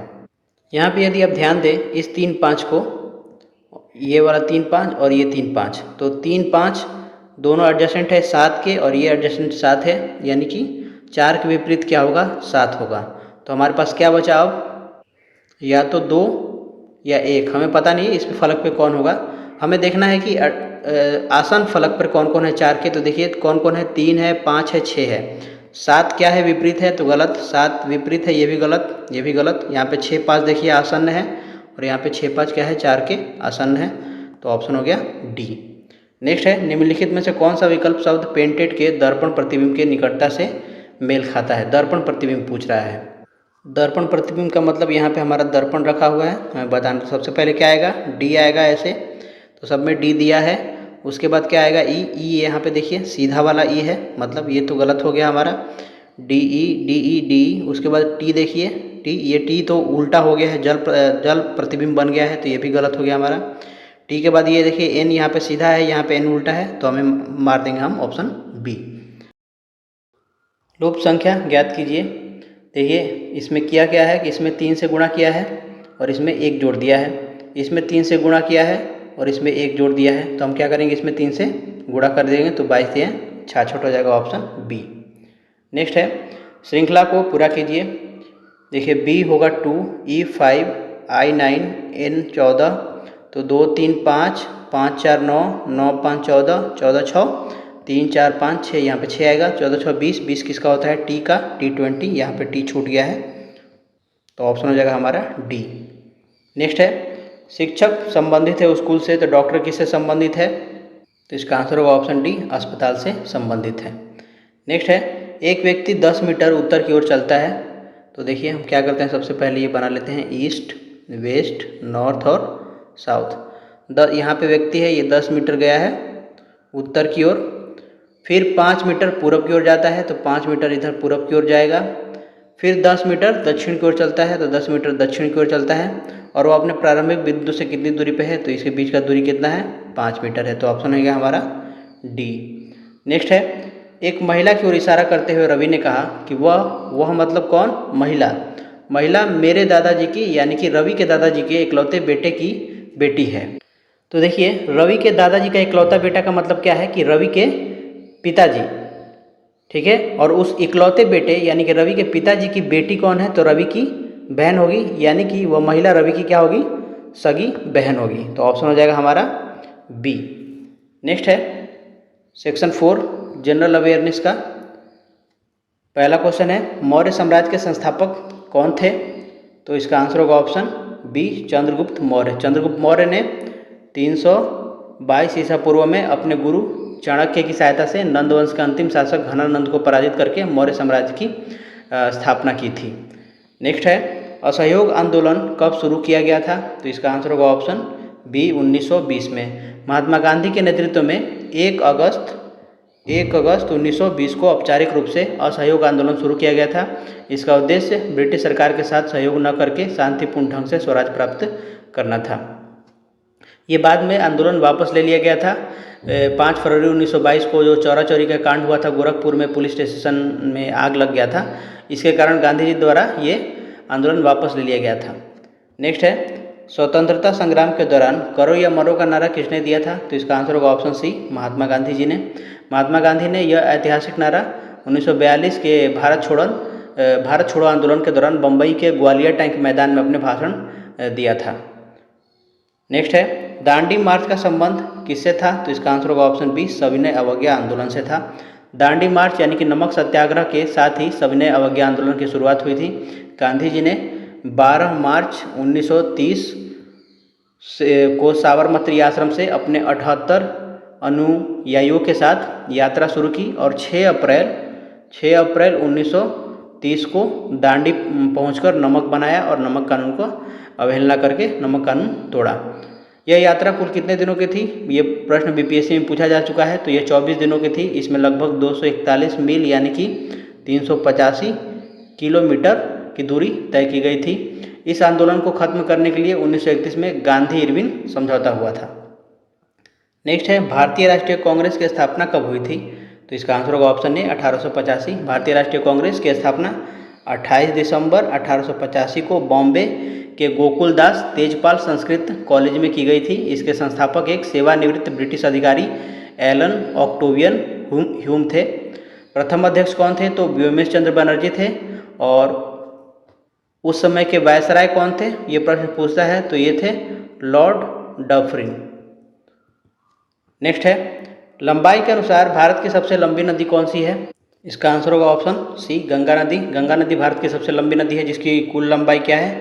यहाँ पे यदि आप ध्यान दें इस 3 5 को, ये वाला 3 5 और ये 3 5, तो 3 5 दोनों एडजेसेंट है 7 के, और ये एडजेसेंट 7 है, यानी कि 4 के विपरीत क्या होगा, 7 होगा। तो हमारे पास क्या बचा अब, या तो 2 या 1, हमें पता नहीं इस फलक पे कौन होगा। हमें देखना है कि आसन फलक पर कौन कौन है 4 के। तो देखिए कौन कौन है, 3 है, 5 है, 6 है। 7 क्या है, विपरीत है, तो गलत। 7 विपरीत है, ये भी गलत, ये भी गलत। यहाँ पे 6 5 देखिए आसन्न है, और यहाँ पे 6 5 क्या है, 4 के आसन्न है। तो ऑप्शन हो गया डी। नेक्स्ट है, निम्नलिखित में से कौन सा विकल्प शब्द पेंटेड के दर्पण प्रतिबिंब के निकटता से मेल खाता है। दर्पण प्रतिबिंब पूछ रहा है। दर्पण प्रतिबिंब का मतलब यहाँ पे हमारा दर्पण रखा हुआ है, हमें बताना। सबसे पहले क्या आएगा, डी आएगा ऐसे, तो सब में डी दिया है। उसके बाद क्या आएगा, ई। ई यहाँ पे देखिए सीधा वाला ई है, मतलब ये तो गलत हो गया हमारा, डी ई डी। उसके बाद टी देखिए, टी, ये टी तो उल्टा हो गया है, जल प्रतिबिंब बन गया है, तो ये भी गलत हो गया हमारा। टी के बाद ये देखिए एन यहाँ पे सीधा है, यहाँ पे एन उल्टा है, तो हमें मार देंगे हम ऑप्शन बी। लुप संख्या ज्ञात कीजिए। देखिए इसमें किया क्या है कि इसमें 3 से गुणा किया है और इसमें 1 जोड़ दिया है। इसमें 3 से गुणा किया है और इसमें 1 जोड़ दिया है, तो हम क्या करेंगे, इसमें 3 से गुणा कर देंगे, तो 22 दिए 66 हो जाएगा, ऑप्शन बी। नेक्स्ट है, श्रृंखला को पूरा कीजिए। देखिए बी होगा 2, ई 5, आई 9, एन 14, तो 2 3 5, 5 4 9, 9 5 14, 14 6, 3 4 5 6, यहाँ पे 6 आएगा, 14 6 20, 20 किसका होता है, टी का, टी 20, यहाँ पे टी छूट गया है, तो ऑप्शन हो जाएगा हमारा डी। नेक्स्ट है, शिक्षक संबंधित है स्कूल से, तो डॉक्टर किससे संबंधित है, तो इसका आंसर होगा ऑप्शन डी, अस्पताल से संबंधित है। नेक्स्ट है, एक व्यक्ति 10 मीटर उत्तर की ओर चलता है, तो देखिए हम क्या करते हैं, सबसे पहले ये बना लेते हैं ईस्ट, वेस्ट, नॉर्थ और साउथ। यहाँ पे व्यक्ति है, ये 10 मीटर गया है उत्तर की ओर, फिर 5 मीटर पूरब की ओर जाता है, तो 5 मीटर इधर पूरब की ओर जाएगा, फिर 10 मीटर दक्षिण की ओर चलता है, तो 10 मीटर दक्षिण की ओर चलता है, और वो अपने प्रारंभिक बिंदु से कितनी दूरी पे है, तो इसके बीच का दूरी कितना है, 5 मीटर है, तो ऑप्शन हो गया हमारा डी। नेक्स्ट है, एक महिला की ओर इशारा करते हुए रवि ने कहा कि वह मतलब कौन, महिला मेरे दादाजी की, यानी कि रवि के दादाजी के इकलौते बेटे की बेटी है। तो देखिए रवि के दादाजी का इकलौता बेटा का मतलब क्या है कि रवि के पिताजी, ठीक है, और उस इकलौते बेटे यानी कि रवि के पिताजी की बेटी कौन है, तो रवि की बहन होगी, यानी कि वह महिला रवि की क्या होगी, सगी बहन होगी, तो ऑप्शन हो जाएगा हमारा बी। नेक्स्ट है सेक्शन 4 जनरल अवेयरनेस का। पहला क्वेश्चन है, मौर्य साम्राज्य के संस्थापक कौन थे, तो इसका आंसर होगा ऑप्शन बी, चंद्रगुप्त मौर्य। चंद्रगुप्त मौर्य ने 322 ईसा पूर्व में अपने गुरु चाणक्य की सहायता से नंद वंश के अंतिम शासक घनानंद को पराजित करके मौर्य साम्राज्य की स्थापना की थी। नेक्स्ट है, असहयोग आंदोलन कब शुरू किया गया था, तो इसका आंसर होगा ऑप्शन बी, 1920 में। महात्मा गांधी के नेतृत्व में 1 अगस्त 1920 को औपचारिक रूप से असहयोग आंदोलन शुरू किया गया था। इसका उद्देश्य ब्रिटिश सरकार के साथ सहयोग न करके शांतिपूर्ण ढंग से स्वराज प्राप्त करना था। ये बाद में आंदोलन वापस ले लिया गया था। 5 फरवरी 1922 को जो चौरा चौरी का कांड हुआ था, गोरखपुर में पुलिस स्टेशन में आग लग गया था, इसके कारण गांधी जी द्वारा ये आंदोलन वापस ले लिया गया था। नेक्स्ट है, स्वतंत्रता संग्राम के दौरान करो या मरो का नारा किसने दिया था, तो इसका आंसर होगा ऑप्शन सी, महात्मा गांधी जी ने। महात्मा गांधी ने यह ऐतिहासिक नारा 1942 के भारत छोड़ो आंदोलन के दौरान बम्बई के ग्वालियर टैंक मैदान में अपने भाषण दिया था। नेक्स्ट है, दांडी मार्च का संबंध किससे था, तो इसका आंसर होगा ऑप्शन बी, सविनय अवज्ञा आंदोलन से था। दांडी मार्च यानी कि नमक सत्याग्रह के साथ ही सविनय अवज्ञा आंदोलन की शुरुआत हुई थी। गांधी जी ने 12 मार्च 1930 को साबरमती आश्रम से अपने 78 अनुयायियों के साथ यात्रा शुरू की और 6 अप्रैल 1930 को दांडी पहुंचकर नमक बनाया और नमक कानून को अवहेलना करके नमक कानून तोड़ा। यह यात्रा कुल कितने दिनों की थी? ये प्रश्न बीपीएससी में पूछा जा चुका है। तो ये 24 दिनों की थी। इसमें लगभग 241 मील यानी कि 385 किलोमीटर की दूरी तय की गई थी। इस आंदोलन को खत्म करने के लिए 1931 में गांधी इरविन समझौता हुआ था। नेक्स्ट है, भारतीय राष्ट्रीय कांग्रेस की स्थापना कब हुई थी? तो इसका आंसर होगा ऑप्शन ए 1885। भारतीय राष्ट्रीय कांग्रेस की स्थापना 28 दिसंबर 1885 को बॉम्बे के गोकुलदास तेजपाल संस्कृत कॉलेज में की गई थी। इसके संस्थापक एक सेवानिवृत्त ब्रिटिश अधिकारी एलन ऑक्टेवियन ह्यूम थे। प्रथम अध्यक्ष कौन थे? तो व्योमेश चंद्र बनर्जी थे। और उस समय के वायसराय कौन थे? ये प्रश्न पूछता है। तो ये थे लॉर्ड डफरिन। नेक्स्ट है, लंबाई के अनुसार भारत की सबसे लंबी नदी कौन सी है? इसका आंसर होगा ऑप्शन सी गंगा नदी। गंगा नदी भारत की सबसे लंबी नदी है जिसकी कुल लंबाई क्या है?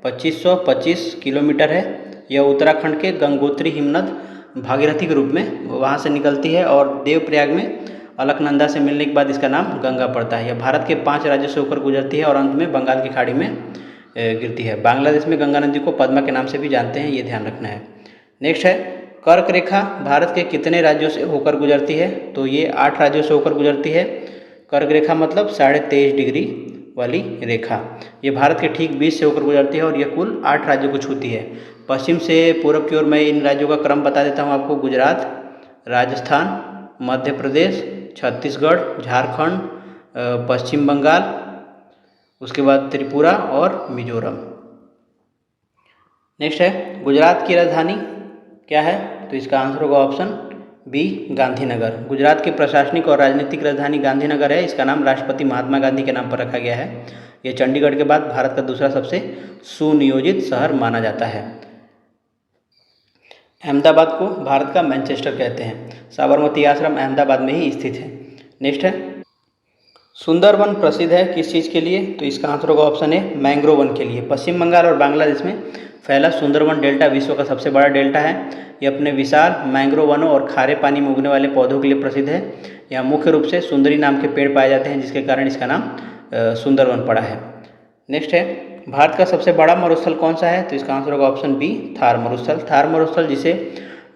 2525 किलोमीटर है। यह उत्तराखंड के गंगोत्री हिमनद भागीरथी के रूप में वहाँ से निकलती है और देवप्रयाग में अलकनंदा से मिलने के बाद इसका नाम गंगा पड़ता है। यह भारत के 5 राज्यों से होकर गुजरती है और अंत में बंगाल की खाड़ी में गिरती है। बांग्लादेश में गंगा नदी को पद्मा के नाम से भी जानते हैं, ये ध्यान रखना है। नेक्स्ट है, कर्क रेखा भारत के कितने राज्यों से होकर गुजरती है? तो ये 8 राज्यों से होकर गुजरती है। कर्क रेखा मतलब 23.5 डिग्री वाली रेखा। ये भारत के ठीक बीच से होकर गुजरती है और यह कुल 8 राज्यों को छूती है। पश्चिम से पूर्व की ओर मैं इन राज्यों का क्रम बता देता हूँ आपको। गुजरात, राजस्थान, मध्य प्रदेश, छत्तीसगढ़, झारखंड, पश्चिम बंगाल, उसके बाद त्रिपुरा और मिजोरम। नेक्स्ट है, गुजरात की राजधानी क्या है? तो इसका आंसर होगा ऑप्शन बी गांधीनगर। गुजरात की प्रशासनिक और राजनीतिक राजधानी गांधीनगर है। इसका नाम राष्ट्रपति महात्मा गांधी के नाम पर रखा गया है। यह चंडीगढ़ के बाद भारत का दूसरा सबसे सुनियोजित शहर माना जाता है। अहमदाबाद को भारत का मैनचेस्टर कहते हैं। साबरमती आश्रम अहमदाबाद में ही स्थित है। नेक्स्ट है, सुंदरवन प्रसिद्ध है किस चीज़ के लिए? तो इसका आंसर होगा ऑप्शन ए मैंग्रोव वन के लिए। पश्चिम बंगाल और बांग्लादेश में फैला सुंदरवन डेल्टा विश्व का सबसे बड़ा डेल्टा है। यह अपने विशाल मैंग्रोव वनों और खारे पानी में उगने वाले पौधों के लिए प्रसिद्ध है। यहाँ मुख्य रूप से सुंदरी नाम के पेड़ पाए जाते हैं जिसके कारण इसका नाम सुंदरवन पड़ा है। नेक्स्ट है, भारत का सबसे बड़ा मरुस्थल कौन सा है? तो इसका आंसर होगा ऑप्शन बी थार मरुस्थल। थार मरुस्थल जिसे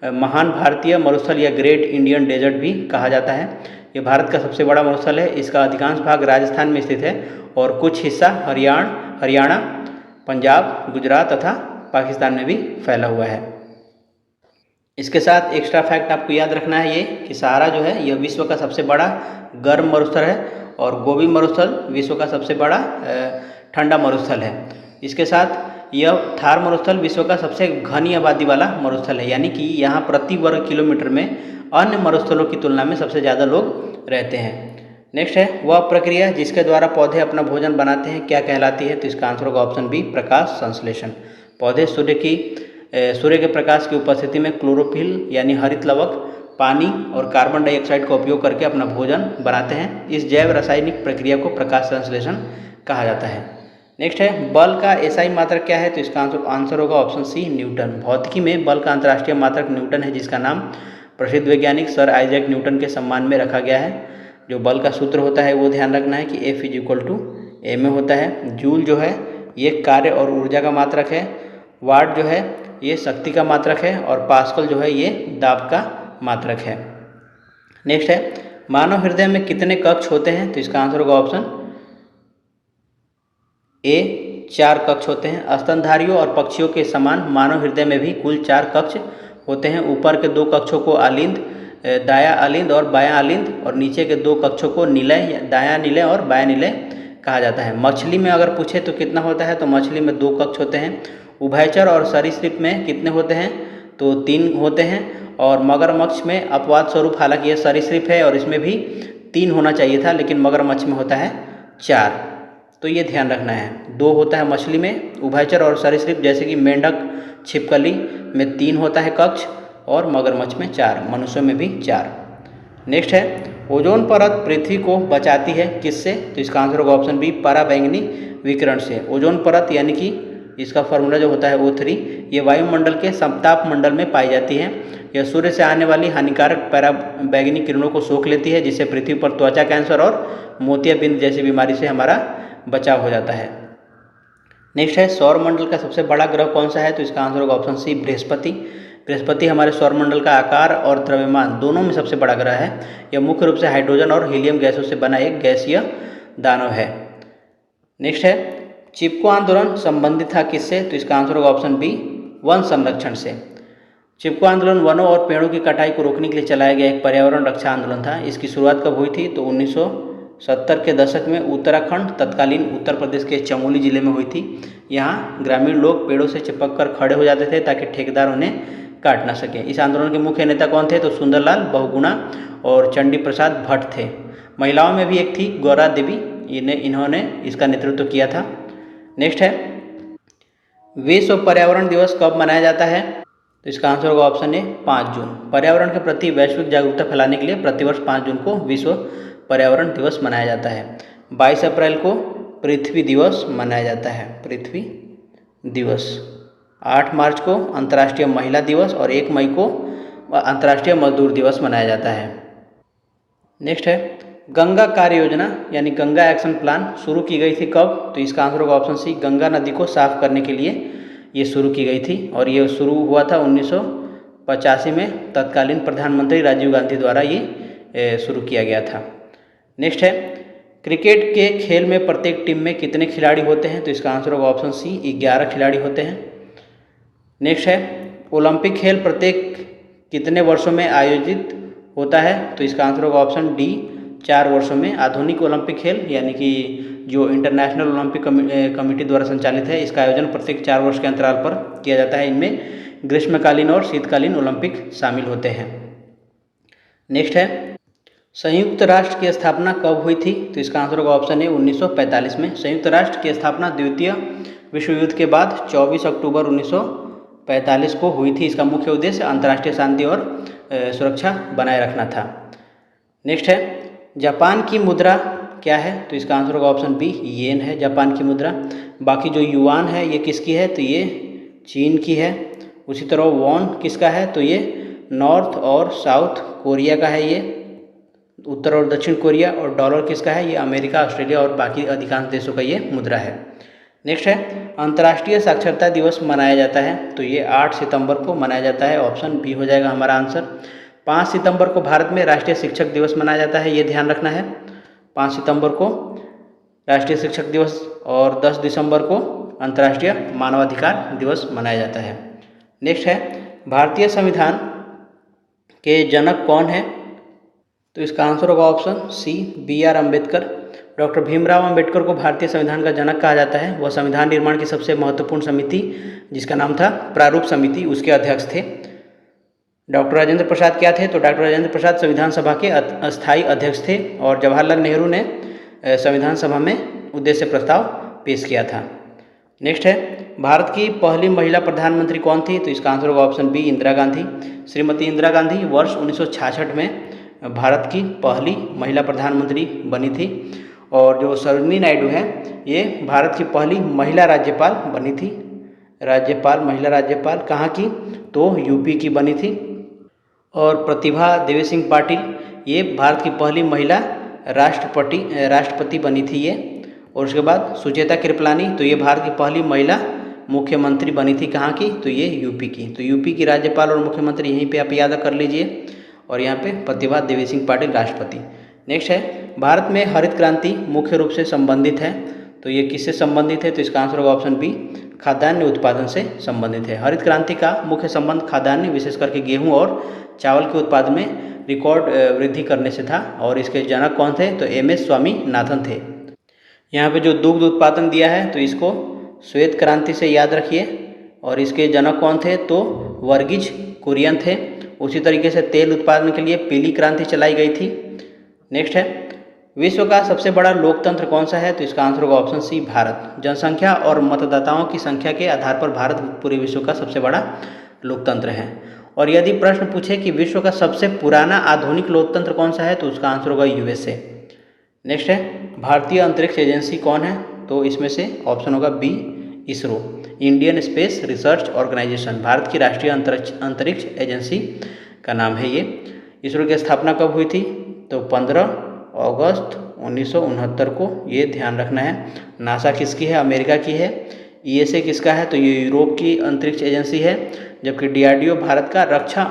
महान भारतीय मरुस्थल या ग्रेट इंडियन डेजर्ट भी कहा जाता है। यह भारत का सबसे बड़ा मरुस्थल है। इसका अधिकांश भाग राजस्थान में स्थित है और कुछ हिस्सा हरियाणा, पंजाब, गुजरात तथा पाकिस्तान में भी फैला हुआ है। इसके साथ एक्स्ट्रा फैक्ट आपको याद रखना है ये कि सहारा जो है यह विश्व का सबसे बड़ा गर्म मरुस्थल है और गोबी मरुस्थल विश्व का सबसे बड़ा ठंडा मरुस्थल है। इसके साथ यह थार मरुस्थल विश्व का सबसे घनी आबादी वाला मरुस्थल है, यानी कि यहाँ प्रति वर्ग किलोमीटर में अन्य मरुस्थलों की तुलना में सबसे ज़्यादा लोग रहते हैं। नेक्स्ट है, वह प्रक्रिया जिसके द्वारा पौधे अपना भोजन बनाते हैं क्या कहलाती है? तो इसका आंसर होगा ऑप्शन बी प्रकाश संश्लेषण। पौधे सूर्य के प्रकाश की उपस्थिति में क्लोरोफिल यानी हरित लवक, पानी और कार्बन डाइऑक्साइड का उपयोग करके अपना भोजन बनाते हैं। इस जैव रासायनिक प्रक्रिया को प्रकाश संश्लेषण कहा जाता है। नेक्स्ट है, बल का एसआई मात्रक क्या है? तो इसका आंसर होगा ऑप्शन सी न्यूटन। भौतिकी में बल का अंतर्राष्ट्रीय मात्रक न्यूटन है जिसका नाम प्रसिद्ध वैज्ञानिक सर आइजैक न्यूटन के सम्मान में रखा गया है। जो बल का सूत्र होता है वो ध्यान रखना है कि F = ma होता है। जूल जो है ये कार्य और ऊर्जा का मात्रक है। वाट जो है ये शक्ति का मात्रक है और पास्कल जो है ये दाब का मात्रक है। नेक्स्ट है, मानव हृदय में कितने कक्ष होते हैं? तो इसका आंसर होगा ऑप्शन ए 4 कक्ष होते हैं। स्तनधारियों और पक्षियों के समान मानव हृदय में भी कुल 4 कक्ष होते हैं। ऊपर के 2 कक्षों को आलिंद, दाया आलिंद और बायां आलिंद, और नीचे के 2 कक्षों को निलय, दाया निलय और बायां निलय कहा जाता है। मछली में अगर पूछे तो कितना होता है? तो मछली में 2 कक्ष होते हैं। उभयचर और सरीसृप में कितने होते हैं? तो 3 होते हैं। और मगरमच्छ में अपवाद स्वरूप, हालांकि यह सरीसृप है और इसमें भी 3 होना चाहिए था, लेकिन मगरमच्छ में होता है 4। तो ये ध्यान रखना है। 2 होता है मछली में, उभयचर और सरीसृप जैसे कि मेंढक, छिपकली में 3 होता है कक्ष और मगरमच्छ में 4, मनुष्यों में भी 4। नेक्स्ट है, ओजोन परत पृथ्वी को बचाती है किससे? तो इसका आंसर होगा ऑप्शन बी पराबैंगनी विकिरण से। ओजोन परत यानी कि इसका फॉर्मूला जो होता है O3, ये वायुमंडल के समताप मंडल में पाई जाती है। यह सूर्य से आने वाली हानिकारक पराबैंगनी किरणों को सोख लेती है, जिससे पृथ्वी पर त्वचा कैंसर और मोतियाबिंद जैसी बीमारी से हमारा बचाव हो जाता है। नेक्स्ट है सौरमंडल का सबसे बड़ा ग्रह कौन सा है, तो इसका आंसर होगा ऑप्शन सी बृहस्पति। बृहस्पति हमारे सौरमंडल का आकार और द्रव्यमान दोनों में सबसे बड़ा ग्रह है। यह मुख्य रूप से हाइड्रोजन और हीलियम गैसों से बना एक गैसीय दानव है। नेक्स्ट है चिपको आंदोलन संबंधित था किससे, तो इसका आंसर होगा ऑप्शन बी वन संरक्षण से। चिपको आंदोलन वनों और पेड़ों की कटाई को रोकने के लिए चलाया गया एक पर्यावरण रक्षा आंदोलन था। इसकी शुरुआत कब हुई थी, तो 1970 के दशक में उत्तराखंड तत्कालीन उत्तर प्रदेश के चमोली जिले में हुई थी। यहाँ ग्रामीण लोग पेड़ों से चिपक कर खड़े हो जाते थे ताकि ठेकेदार उन्हें काट ना सके। इस आंदोलन के मुख्य नेता कौन थे, तो सुंदरलाल बहुगुणा और चंडी प्रसाद भट्ट थे। महिलाओं में भी एक थी गौरा देवी, इन्होंने इसका नेतृत्व किया था। नेक्स्ट है विश्व पर्यावरण दिवस कब मनाया जाता है, तो इसका आंसर होगा ऑप्शन ए 5 जून। पर्यावरण के प्रति वैश्विक जागरूकता फैलाने के लिए प्रतिवर्ष 5 जून को विश्व पर्यावरण दिवस मनाया जाता है। 22 अप्रैल को पृथ्वी दिवस मनाया जाता है, पृथ्वी दिवस। 8 मार्च को अंतर्राष्ट्रीय महिला दिवस और 1 मई को अंतर्राष्ट्रीय मजदूर दिवस मनाया जाता है। नेक्स्ट है गंगा कार्य योजना यानी गंगा एक्शन प्लान शुरू की गई थी कब, तो इसका आंसर होगा ऑप्शन सी गंगा नदी को साफ करने के लिए ये शुरू की गई थी और ये शुरू हुआ था 1985 में तत्कालीन प्रधानमंत्री राजीव गांधी द्वारा ये शुरू किया गया था। नेक्स्ट है क्रिकेट के खेल में प्रत्येक टीम में कितने खिलाड़ी होते हैं, तो इसका आंसर होगा ऑप्शन सी 11 खिलाड़ी होते हैं। नेक्स्ट है ओलंपिक खेल प्रत्येक कितने वर्षों में आयोजित होता है, तो इसका आंसर होगा ऑप्शन डी 4 वर्षों में। आधुनिक ओलंपिक खेल यानी कि जो इंटरनेशनल ओलंपिक कमेटी द्वारा संचालित है, इसका आयोजन प्रत्येक 4 वर्ष के अंतराल पर किया जाता है। इनमें ग्रीष्मकालीन और शीतकालीन ओलंपिक शामिल होते हैं। नेक्स्ट है संयुक्त राष्ट्र की स्थापना कब हुई थी, तो इसका आंसर होगा ऑप्शन ए 1945 में। संयुक्त राष्ट्र की स्थापना द्वितीय विश्व युद्ध के बाद 24 अक्टूबर 1945 को हुई थी। इसका मुख्य उद्देश्य अंतर्राष्ट्रीय शांति और सुरक्षा बनाए रखना था। नेक्स्ट है जापान की मुद्रा क्या है, तो इसका आंसर होगा ऑप्शन बी येन है जापान की मुद्रा। बाकी जो युआन है ये किसकी है, तो ये चीन की है। उसी तरह वॉन किसका है, तो ये नॉर्थ और साउथ कोरिया का है, ये उत्तर और दक्षिण कोरिया। और डॉलर किसका है, ये अमेरिका, ऑस्ट्रेलिया और बाकी अधिकांश देशों का ये मुद्रा है। नेक्स्ट है अंतर्राष्ट्रीय साक्षरता दिवस मनाया जाता है, तो ये 8 सितंबर को मनाया जाता है, ऑप्शन बी हो जाएगा हमारा आंसर। 5 सितंबर को भारत में राष्ट्रीय शिक्षक दिवस मनाया जाता है, ये ध्यान रखना है। 5 सितंबर को राष्ट्रीय शिक्षक दिवस और 10 दिसंबर को अंतर्राष्ट्रीय मानवाधिकार दिवस मनाया जाता है। नेक्स्ट है भारतीय संविधान के जनक कौन है, तो इसका आंसर होगा option C BR Ambedkar. Doctor Bhimrao Ambedkar को भारतीय संविधान का जनक कहा जाता है। वह संविधान निर्माण की सबसे महत्वपूर्ण समिति जिसका नाम था प्रारूप समिति, उसके अध्यक्ष थे। डॉक्टर राजेंद्र प्रसाद क्या थे, तो डॉक्टर राजेंद्र प्रसाद संविधान सभा के अस्थायी अध्यक्ष थे और जवाहरलाल नेहरू ने संविधान सभा में उद्देश्य प्रस्ताव पेश किया था। नेक्स्ट है भारत की पहली महिला प्रधानमंत्री कौन थी, तो इसका आंसर होगा ऑप्शन बी इंदिरा गांधी। श्रीमती इंदिरा गांधी वर्ष 1966 में भारत की पहली महिला प्रधानमंत्री बनी थी। और जो सरोजिनी नायडू है ये भारत की पहली महिला राज्यपाल बनी थी। महिला राज्यपाल कहाँ की, तो यूपी की बनी थी। और प्रतिभा देवी सिंह पाटिल ये भारत की पहली महिला राष्ट्रपति बनी थी ये। और उसके बाद सुचेता कृपलानी, तो ये भारत की पहली महिला मुख्यमंत्री बनी थी, कहाँ की, तो ये यूपी की। तो यूपी की राज्यपाल और मुख्यमंत्री यहीं पे आप याद कर लीजिए। और यहाँ पे प्रतिभा देवी सिंह पाटिल राष्ट्रपति। नेक्स्ट है भारत में हरित क्रांति मुख्य रूप से संबंधित है, तो ये किससे संबंधित है, तो इसका आंसर होगा ऑप्शन बी खाद्यान्न उत्पादन से संबंधित है। हरित क्रांति का मुख्य संबंध खाद्यान्न विशेष करके गेहूं और चावल के उत्पादन में रिकॉर्ड वृद्धि करने से था। और इसके जनक कौन थे, तो MS स्वामीनाथन थे। यहाँ पे जो दुग्ध उत्पादन दिया है तो इसको श्वेत क्रांति से याद रखिए। और इसके जनक कौन थे, तो वर्गीज कुरियन थे। उसी तरीके से तेल उत्पादन के लिए पीली क्रांति चलाई गई थी। नेक्स्ट है विश्व का सबसे बड़ा लोकतंत्र कौन सा है, तो इसका आंसर होगा ऑप्शन सी भारत। जनसंख्या और मतदाताओं की संख्या के आधार पर भारत पूरे विश्व का सबसे बड़ा लोकतंत्र है। और यदि प्रश्न पूछे कि विश्व का सबसे पुराना आधुनिक लोकतंत्र कौन सा है, तो उसका आंसर होगा USA। नेक्स्ट है भारतीय अंतरिक्ष एजेंसी कौन है, तो इसमें से ऑप्शन होगा B ISRO. Indian Space Research Organisation, Bharat की राष्ट्रीय अंतरिक्ष एजेंसी का नाम है ये। इसरो की स्थापना कब हुई थी? तो 15 अगस्त 1969 को, ये ध्यान रखना है। नासा किसकी है? अमेरिका की है। ईएसए किसका है? तो ये यूरोप की अंतरिक्ष एजेंसी है। जबकि डीआरडीओ भारत का रक्षा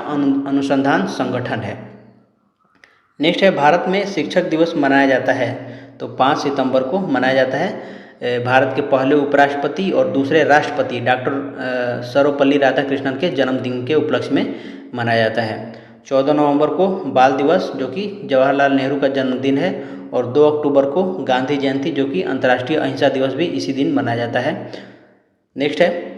अनुसंधान संगठन है। नेक्स्ट है, भारत में शिक्षक दिवस मनाया जाता है तो 5 सितंबर को मनाया जाता है। भारत के पहले उपराष्ट्रपति और दूसरे राष्ट्रपति डॉक्टर सर्वपल्ली राधाकृष्णन के जन्मदिन के उपलक्ष्य में मनाया जाता है। 14 नवंबर को बाल दिवस जो कि जवाहरलाल नेहरू का जन्मदिन है, और 2 अक्टूबर को गांधी जयंती जो कि अंतर्राष्ट्रीय अहिंसा दिवस भी इसी दिन मनाया जाता है। नेक्स्ट है,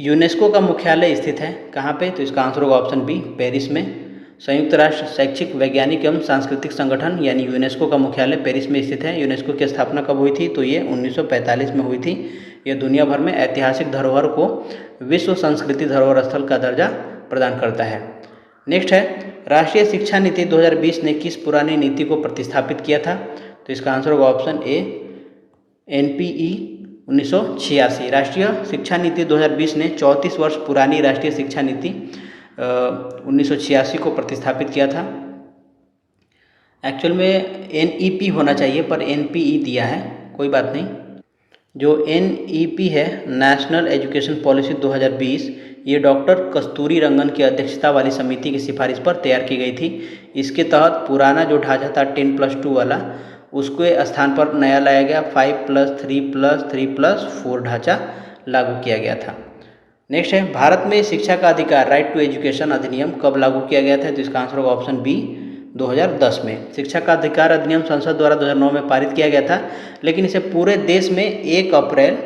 यूनेस्को का मुख्यालय स्थित है कहाँ पे? तो इसका आंसर होगा ऑप्शन बी, पेरिस में। संयुक्त राष्ट्र शैक्षिक वैज्ञानिक एवं सांस्कृतिक संगठन यानी यूनेस्को का मुख्यालय पेरिस में स्थित है। यूनेस्को की स्थापना कब हुई थी? तो ये 1945 में हुई थी। यह दुनिया भर में ऐतिहासिक धरोहर को विश्व संस्कृति धरोहर स्थल का दर्जा प्रदान करता है। नेक्स्ट है, राष्ट्रीय शिक्षा नीति 2020 ने किस पुरानी नीति को प्रतिस्थापित किया था? तो इसका आंसर होगा ऑप्शन ए, एनपीई 1986। राष्ट्रीय शिक्षा नीति 2020 ने 34 वर्ष पुरानी राष्ट्रीय शिक्षा नीति 1986 को प्रतिस्थापित किया था। एक्चुअल में एनईपी होना चाहिए पर एनपीई दिया है, कोई बात नहीं। जो एनईपी है, नेशनल एजुकेशन पॉलिसी 2020, ये डॉक्टर कस्तूरी रंगन की अध्यक्षता वाली समिति की सिफारिश पर तैयार की गई थी। इसके तहत पुराना जो ढांचा था 10+2 वाला, उसके स्थान पर नया लाया गया 5+3+3+4 ढांचा लागू किया गया था। नेक्स्ट है, भारत में शिक्षा का अधिकार राइट टू एजुकेशन अधिनियम कब लागू किया गया था? तो इसका आंसर होगा ऑप्शन बी, 2010 में। शिक्षा का अधिकार अधिनियम संसद द्वारा 2009 में पारित किया गया था, लेकिन इसे पूरे देश में 1 अप्रैल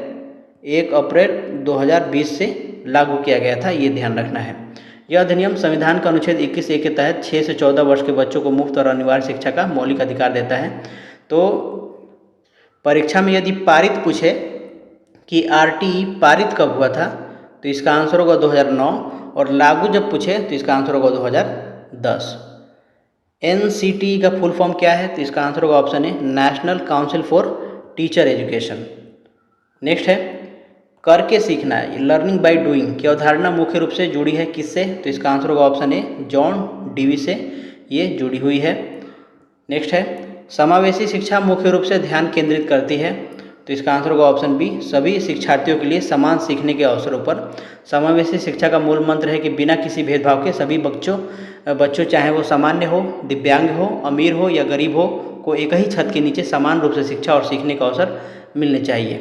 2020 से लागू किया गया था, ये ध्यान रखना है। यह अधिनियम संविधान का अनुच्छेद 21A के तहत 6 से 14 वर्ष के बच्चों को मुफ्त और अनिवार्य शिक्षा का मौलिक अधिकार देता है। तो परीक्षा में यदि पारित पूछे कि आरटीई पारित कब हुआ था, तो इसका आंसर होगा 2009, और लागू जब पूछे तो इसका आंसर होगा 2010। एनसीटी का फुल फॉर्म क्या है? तो इसका आंसर होगा option A, national council for teacher education. Next है, करके सीखना, लर्निंग बाय डूइंग की अवधारणा मुख्य रूप से जुड़ी है किससे? तो इसका आंसर होगा ऑप्शन ए, जॉन डीवी से ये जुड़ी हुई है। नेक्स्ट है, समावेशी शिक्षा मुख्य रूप से ध्यान केंद्रित करती है, तो इसका आंसर होगा ऑप्शन बी, सभी शिक्षार्थियों के लिए समान सीखने के अवसरों पर। समावेशी शिक्षा का मूल मंत्र है कि बिना किसी भेदभाव के सभी बच्चों चाहे वो सामान्य हो, दिव्यांग हो, अमीर हो या गरीब हो, को एक ही छत के नीचे समान रूप से शिक्षा और सीखने का अवसर मिलने चाहिए।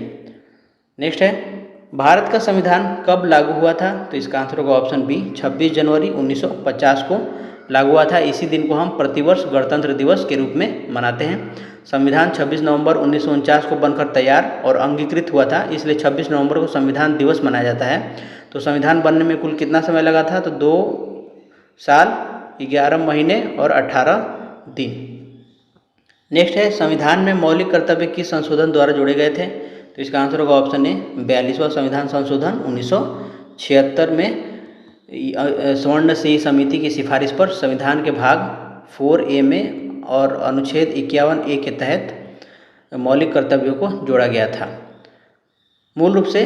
नेक्स्ट है, भारत का संविधान कब लागू हुआ था? तो इसका आंसर होगा ऑप्शन बी, 26 जनवरी 1950 को लागू हुआ था। इसी दिन को हम प्रतिवर्ष गणतंत्र दिवस के रूप में मनाते हैं। संविधान 26 नवंबर 1949 को बनकर तैयार और अंगीकृत हुआ था, इसलिए 26 नवंबर को संविधान दिवस मनाया जाता है। तो संविधान बनने में कुल कितना समय लगा था? तो 2 साल 11 महीने और 18 दिन। नेक्स्ट है, संविधान में मौलिक कर्तव्य किस संशोधन द्वारा जोड़े गए थे? तो इसका आंसर होगा ऑप्शन ए, 42वां संविधान संशोधन 1976 में स्वर्ण सिंह समिति की सिफारिश पर संविधान के भाग 4A में और अनुच्छेद 51A के तहत मौलिक कर्तव्यों को जोड़ा गया था। मूल रूप से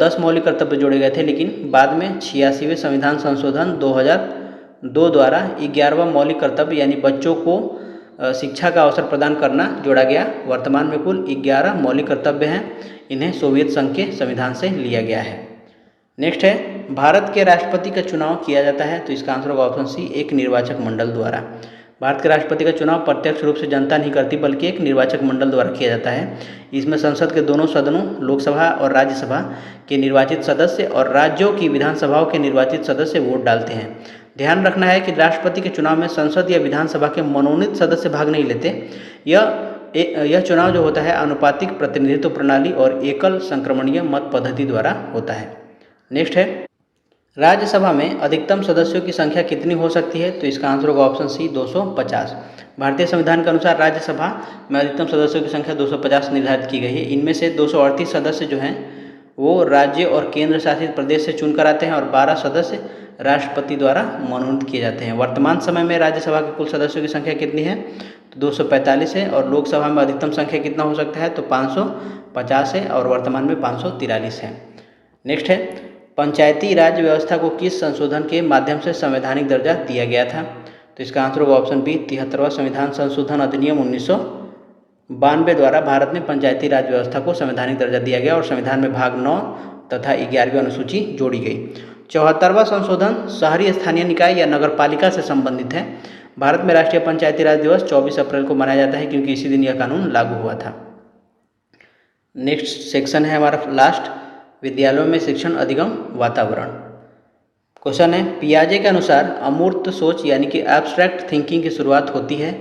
10 मौलिक कर्तव्य जोड़े गए थे, लेकिन बाद में 86वें संविधान संशोधन 2002 द्वारा 11वां मौलिक कर्तव्य यानी बच्चों को शिक्षा का अवसर प्रदान करना जोड़ा गया। वर्तमान में कुल 11 मौलिक कर्तव्य हैं, इन्हें सोवियत संघ के संविधान से लिया गया है। नेक्स्ट है, भारत के राष्ट्रपति का चुनाव किया जाता है, तो इसका आंसर होगा ऑप्शन सी, एक निर्वाचक मंडल द्वारा। भारत के राष्ट्रपति का चुनाव प्रत्यक्ष रूप से जनता नहीं करती, बल्कि एक निर्वाचक मंडल द्वारा किया जाता है। इसमें संसद के दोनों सदनों, लोकसभा और राज्यसभा के निर्वाचित सदस्य और राज्यों की विधानसभाओं के निर्वाचित सदस्य वोट डालते हैं। ध्यान रखना है कि राष्ट्रपति के चुनाव में संसद या विधानसभा के मनोनीत सदस्य भाग नहीं लेते। यह चुनाव जो होता है आनुपातिक प्रतिनिधित्व प्रणाली और एकल संक्रमणीय मत पद्धति द्वारा होता है। नेक्स्ट है, राज्यसभा में अधिकतम सदस्यों की संख्या कितनी हो सकती है? तो इसका आंसर होगा ऑप्शन सी, 250। भारतीय संविधान के अनुसार राज्यसभा में अधिकतम सदस्यों की संख्या 250 निर्धारित की गई है। इनमें से 238 सदस्य जो हैं वो राज्य और केंद्र शासित प्रदेश से चुनकर आते हैं और 12 सदस्य राष्ट्रपति द्वारा मनोनीत किए जाते हैं। वर्तमान समय में राज्यसभा के कुल सदस्यों की संख्या कितनी है? तो 245 है, और लोकसभा में अधिकतम संख्या कितना हो सकता है? तो 550 है, और वर्तमान में 543 है। नेक्स्ट है, पंचायती राज व्यवस्था को किस संशोधन के माध्यम से संवैधानिक दर्जा दिया गया था? तो इसका आंसर होगा ऑप्शन बी, 73वां संविधान संशोधन अधिनियम 1992 द्वारा भारत में पंचायती राज व्यवस्था को संवैधानिक दर्जा दिया गया और संविधान में भाग 9 तथा 11वीं अनुसूची जोड़ी गई। 74वां संशोधन शहरी स्थानीय निकाय या नगर पालिका से संबंधित है। भारत में राष्ट्रीय पंचायती राज दिवस 24 अप्रैल को मनाया जाता है क्योंकि इसी दिन यह कानून लागू हुआ था। नेक्स्ट सेक्शन है हमारा लास्ट, विद्यालयों में शिक्षण अधिगम वातावरण। क्वेश्चन है, पियाजे के अनुसार अमूर्त सोच यानी कि एब्स्ट्रैक्ट थिंकिंग की शुरुआत होती है?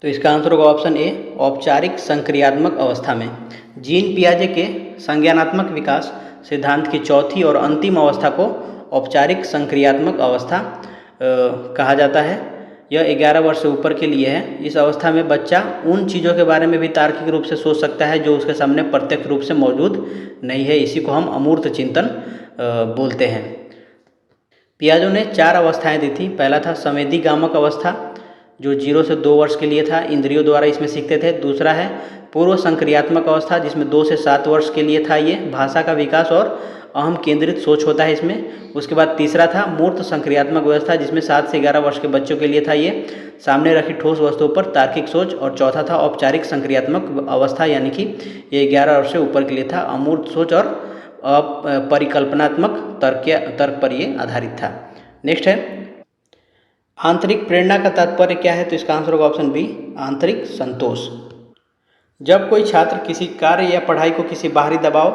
तो इसका आंसर होगा ऑप्शन ए, औपचारिक संक्रियात्मक अवस्था में। जीन पियाजे के संज्ञानात्मक विकास सिद्धांत की चौथी और अंतिम अवस्था को औपचारिक संक्रियात्मक अवस्था कहा जाता है। यह 11 वर्ष से ऊपर के लिए है। इस अवस्था में बच्चा उन चीज़ों के बारे में भी तार्किक रूप से सोच सकता है जो उसके सामने प्रत्यक्ष रूप से मौजूद नहीं है। इसी को हम अमूर्त चिंतन बोलते हैं। पियाजे ने 4 अवस्थाएं दी थी। पहला था संवेदीगामक अवस्था जो 0 से 2 वर्ष के लिए था, इंद्रियों द्वारा इसमें सीखते थे। दूसरा है पूर्व संक्रियात्मक अवस्था जिसमें 2 से 7 वर्ष के लिए था, ये भाषा का विकास और अहम केंद्रित सोच होता है इसमें। उसके बाद तीसरा था मूर्त संक्रियात्मक व्यवस्था जिसमें 7 से 11 वर्ष के बच्चों के लिए था, ये सामने रखी ठोस वस्तुओं पर तार्किक सोच। और चौथा था औपचारिक संक्रियात्मक अवस्था यानी कि ये 11 वर्ष से ऊपर के लिए था, अमूर्त सोच और परिकल्पनात्मक तर्क पर ये आधारित था। नेक्स्ट है, आंतरिक प्रेरणा का तात्पर्य क्या है? तो इसका आंसर होगा ऑप्शन बी, आंतरिक संतोष। जब कोई छात्र किसी कार्य या पढ़ाई को किसी बाहरी दबाव,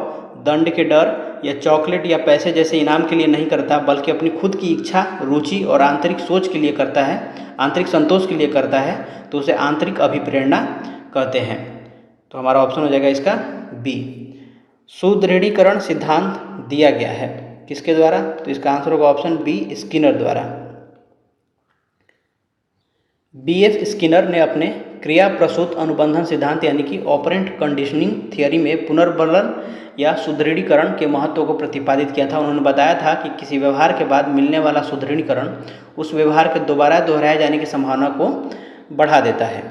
दंड के डर या चॉकलेट या पैसे जैसे इनाम के लिए नहीं करता बल्कि अपनी खुद की इच्छा, रुचि और आंतरिक सोच के लिए करता है, आंतरिक संतोष के लिए करता है, तो उसे आंतरिक अभिप्रेरणा कहते हैं। तो हमारा ऑप्शन हो जाएगा इसका बी। सुदृढ़ीकरण सिद्धांत दिया गया है किसके द्वारा? तो इसका आंसर होगा ऑप्शन बी, स्किनर द्वारा। B.F. स्किनर ने अपने क्रिया प्रसूत अनुबंधन सिद्धांत यानी कि ऑपरेंट कंडीशनिंग थियरी में पुनर्बलन या सुदृढ़ीकरण के महत्व को प्रतिपादित किया था। उन्होंने बताया था कि किसी व्यवहार के बाद मिलने वाला सुदृढ़ीकरण उस व्यवहार के दोबारा दोहराए जाने की संभावना को बढ़ा देता है।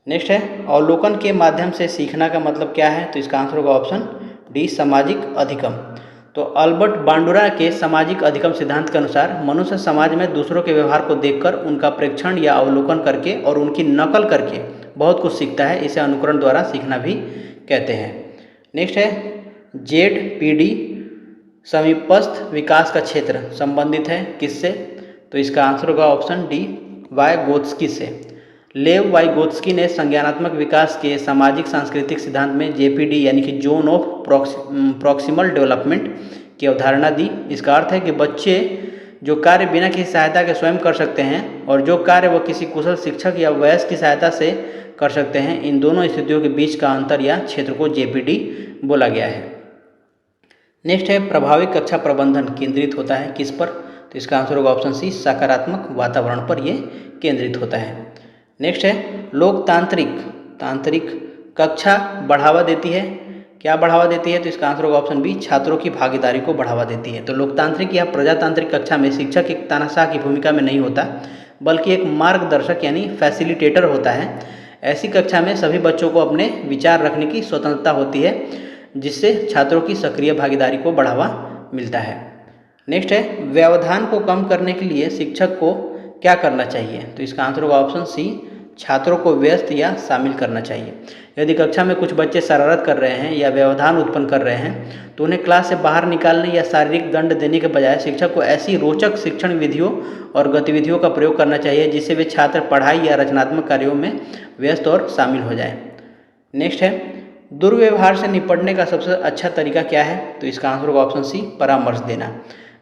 नेक्स्ट है, अवलोकन के माध्यम से सीखना का मतलब क्या है? तो इसका आंसर होगा ऑप्शन डी, सामाजिक अधिगम। तो अल्बर्ट बांडुरा के सामाजिक अधिगम सिद्धांत के अनुसार मनुष्य समाज में दूसरों के व्यवहार को देखकर उनका प्रेक्षण या अवलोकन करके और उनकी नकल करके बहुत कुछ सीखता है। इसे अनुकरण द्वारा सीखना भी कहते हैं। नेक्स्ट है, ZPD समीपस्थ विकास का क्षेत्र संबंधित है किससे? तो इसका आंसर होगा ऑप्शन डी, वाइगोत्स्की से। लेव वाइगोत्स्की ने संज्ञानात्मक विकास के सामाजिक सांस्कृतिक सिद्धांत में JPD यानी कि जोन ऑफ प्रॉक्सिमल डेवलपमेंट की अवधारणा दी। इसका अर्थ है कि बच्चे जो कार्य बिना किसी सहायता के स्वयं कर सकते हैं और जो कार्य वह किसी कुशल शिक्षक या वयस्क की सहायता से कर सकते हैं, इन दोनों स्थितियों के बीच का अंतर या क्षेत्र को JPD बोला गया है। नेक्स्ट है, प्रभावी कक्षा प्रबंधन केंद्रित होता है किस पर? तो इसका आंसर होगा ऑप्शन सी, सकारात्मक वातावरण पर यह केंद्रित होता है। नेक्स्ट है, तांत्रिक कक्षा बढ़ावा देती है। क्या बढ़ावा देती है? तो इसका आंसर होगा ऑप्शन बी, छात्रों की भागीदारी को बढ़ावा देती है। तो लोकतांत्रिक या प्रजातांत्रिक कक्षा में शिक्षक एक तानाशाह की भूमिका में नहीं होता बल्कि एक मार्गदर्शक यानी फैसिलिटेटर होता है। ऐसी कक्षा में सभी बच्चों को अपने विचार रखने की स्वतंत्रता होती है जिससे छात्रों की सक्रिय भागीदारी को बढ़ावा मिलता है। नेक्स्ट है, व्यवधान को कम करने के लिए शिक्षक को क्या करना चाहिए? तो इसका आंसर होगा ऑप्शन सी, छात्रों को व्यस्त या शामिल करना चाहिए। यदि कक्षा में कुछ बच्चे शरारत कर रहे हैं या व्यवधान उत्पन्न कर रहे हैं तो उन्हें क्लास से बाहर निकालने या शारीरिक दंड देने के बजाय शिक्षक को ऐसी रोचक शिक्षण विधियों और गतिविधियों का प्रयोग करना चाहिए जिससे वे छात्र पढ़ाई या रचनात्मक कार्यों में व्यस्त और शामिल हो जाएं। नेक्स्ट है, दुर्व्यवहार से निपटने का सबसे अच्छा तरीका क्या है? तो इसका आंसर होगा ऑप्शन सी, परामर्श देना।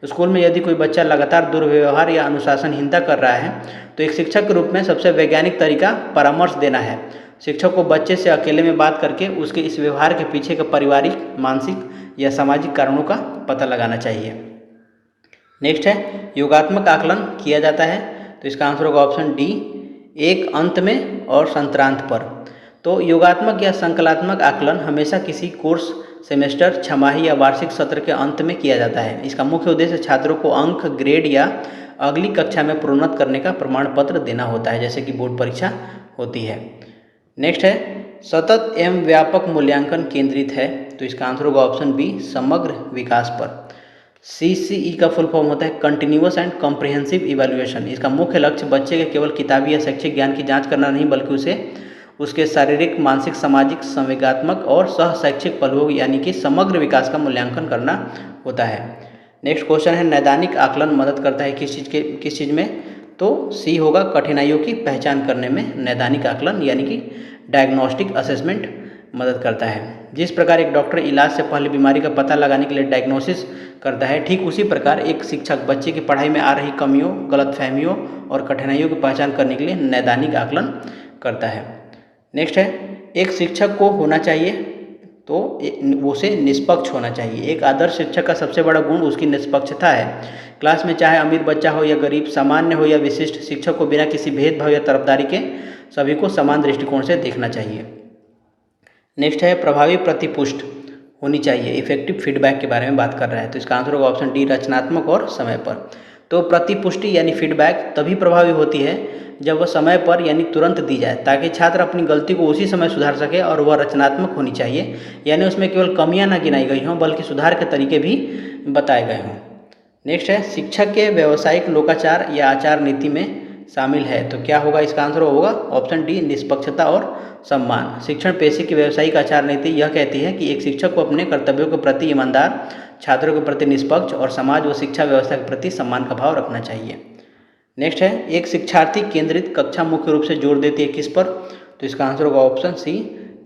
स्कूल में यदि कोई बच्चा लगातार दुर्व्यवहार या अनुशासनहीनता कर रहा है तो एक शिक्षक के रूप में सबसे वैज्ञानिक तरीका परामर्श देना है। शिक्षक को बच्चे से अकेले में बात करके उसके इस व्यवहार के पीछे के पारिवारिक, मानसिक या सामाजिक कारणों का पता लगाना चाहिए। नेक्स्ट है, योगात्मक आकलन किया जाता है। तो इसका आंसर होगा ऑप्शन डी, एक अंत में और संक्रांत पर। तो योगात्मक या संकलात्मक आकलन हमेशा किसी कोर्स, सेमेस्टर, छमाही या वार्षिक सत्र के अंत में किया जाता है। इसका मुख्य उद्देश्य छात्रों को अंक, ग्रेड या अगली कक्षा में प्रोन्नत करने का प्रमाण पत्र देना होता है, जैसे कि बोर्ड परीक्षा होती है। नेक्स्ट है, सतत एवं व्यापक मूल्यांकन केंद्रित है। तो इसका आंसर होगा ऑप्शन बी, समग्र विकास पर। CCE का फुल फॉर्म होता है कंटिन्यूअस एंड कॉम्प्रिहेंसिव इवैल्यूएशन। इसका मुख्य लक्ष्य बच्चे के केवल किताबी या शैक्षिक ज्ञान की जांच करना नहीं, बल्कि उसे उसके शारीरिक, मानसिक, सामाजिक, संवेगात्मक और सह शैक्षिक पहलुओं यानी कि समग्र विकास का मूल्यांकन करना होता है। नेक्स्ट क्वेश्चन है, नैदानिक आकलन मदद करता है किस चीज़ में? तो सी होगा कठिनाइयों की पहचान करने में नैदानिक आकलन यानी कि डायग्नोस्टिक असेसमेंट मदद करता है। जिस प्रकार एक डॉक्टर इलाज से पहले बीमारी का पता लगाने के लिए डायग्नोसिस करता है, ठीक उसी प्रकार एक शिक्षक बच्चे की पढ़ाई में आ रही कमियों, गलतफहमियों और कठिनाइयों की पहचान करने के लिए नैदानिक आकलन करता है। नेक्स्ट है, एक शिक्षक को होना चाहिए तो उसे निष्पक्ष होना चाहिए। एक आदर्श शिक्षक का सबसे बड़ा गुण उसकी निष्पक्षता है। क्लास में चाहे अमीर बच्चा हो या गरीब, सामान्य हो या विशिष्ट, शिक्षक को बिना किसी भेदभाव या तरफदारी के सभी को समान दृष्टिकोण से देखना चाहिए। नेक्स्ट है, प्रभावी प्रतिपुष्ट होनी चाहिए। इफेक्टिव फीडबैक के बारे में बात कर रहा है, तो इसका आंसर होगा ऑप्शन डी, रचनात्मक और समय पर। तो प्रतिपुष्टि यानी फीडबैक तभी प्रभावी होती है जब वह समय पर यानी तुरंत दी जाए, ताकि छात्र अपनी गलती को उसी समय सुधार सके, और वह रचनात्मक होनी चाहिए यानी उसमें केवल कमियां ना गिनाई गई हों बल्कि सुधार के तरीके भी बताए गए हों। नेक्स्ट है, शिक्षक के व्यावसायिक लोकाचार या आचार नीति में शामिल है, तो क्या होगा? इसका आंसर होगा ऑप्शन डी, निष्पक्षता और सम्मान। शिक्षण पेशे की व्यावसायिक आचार नीति यह कहती है कि एक शिक्षक को अपने कर्तव्यों के प्रति ईमानदार, छात्रों के प्रति निष्पक्ष और समाज व शिक्षा व्यवस्था के प्रति सम्मान का भाव रखना चाहिए। नेक्स्ट है, एक शिक्षार्थी केंद्रित कक्षा मुख्य रूप से जोर देती है किस पर? तो इसका आंसर होगा ऑप्शन सी,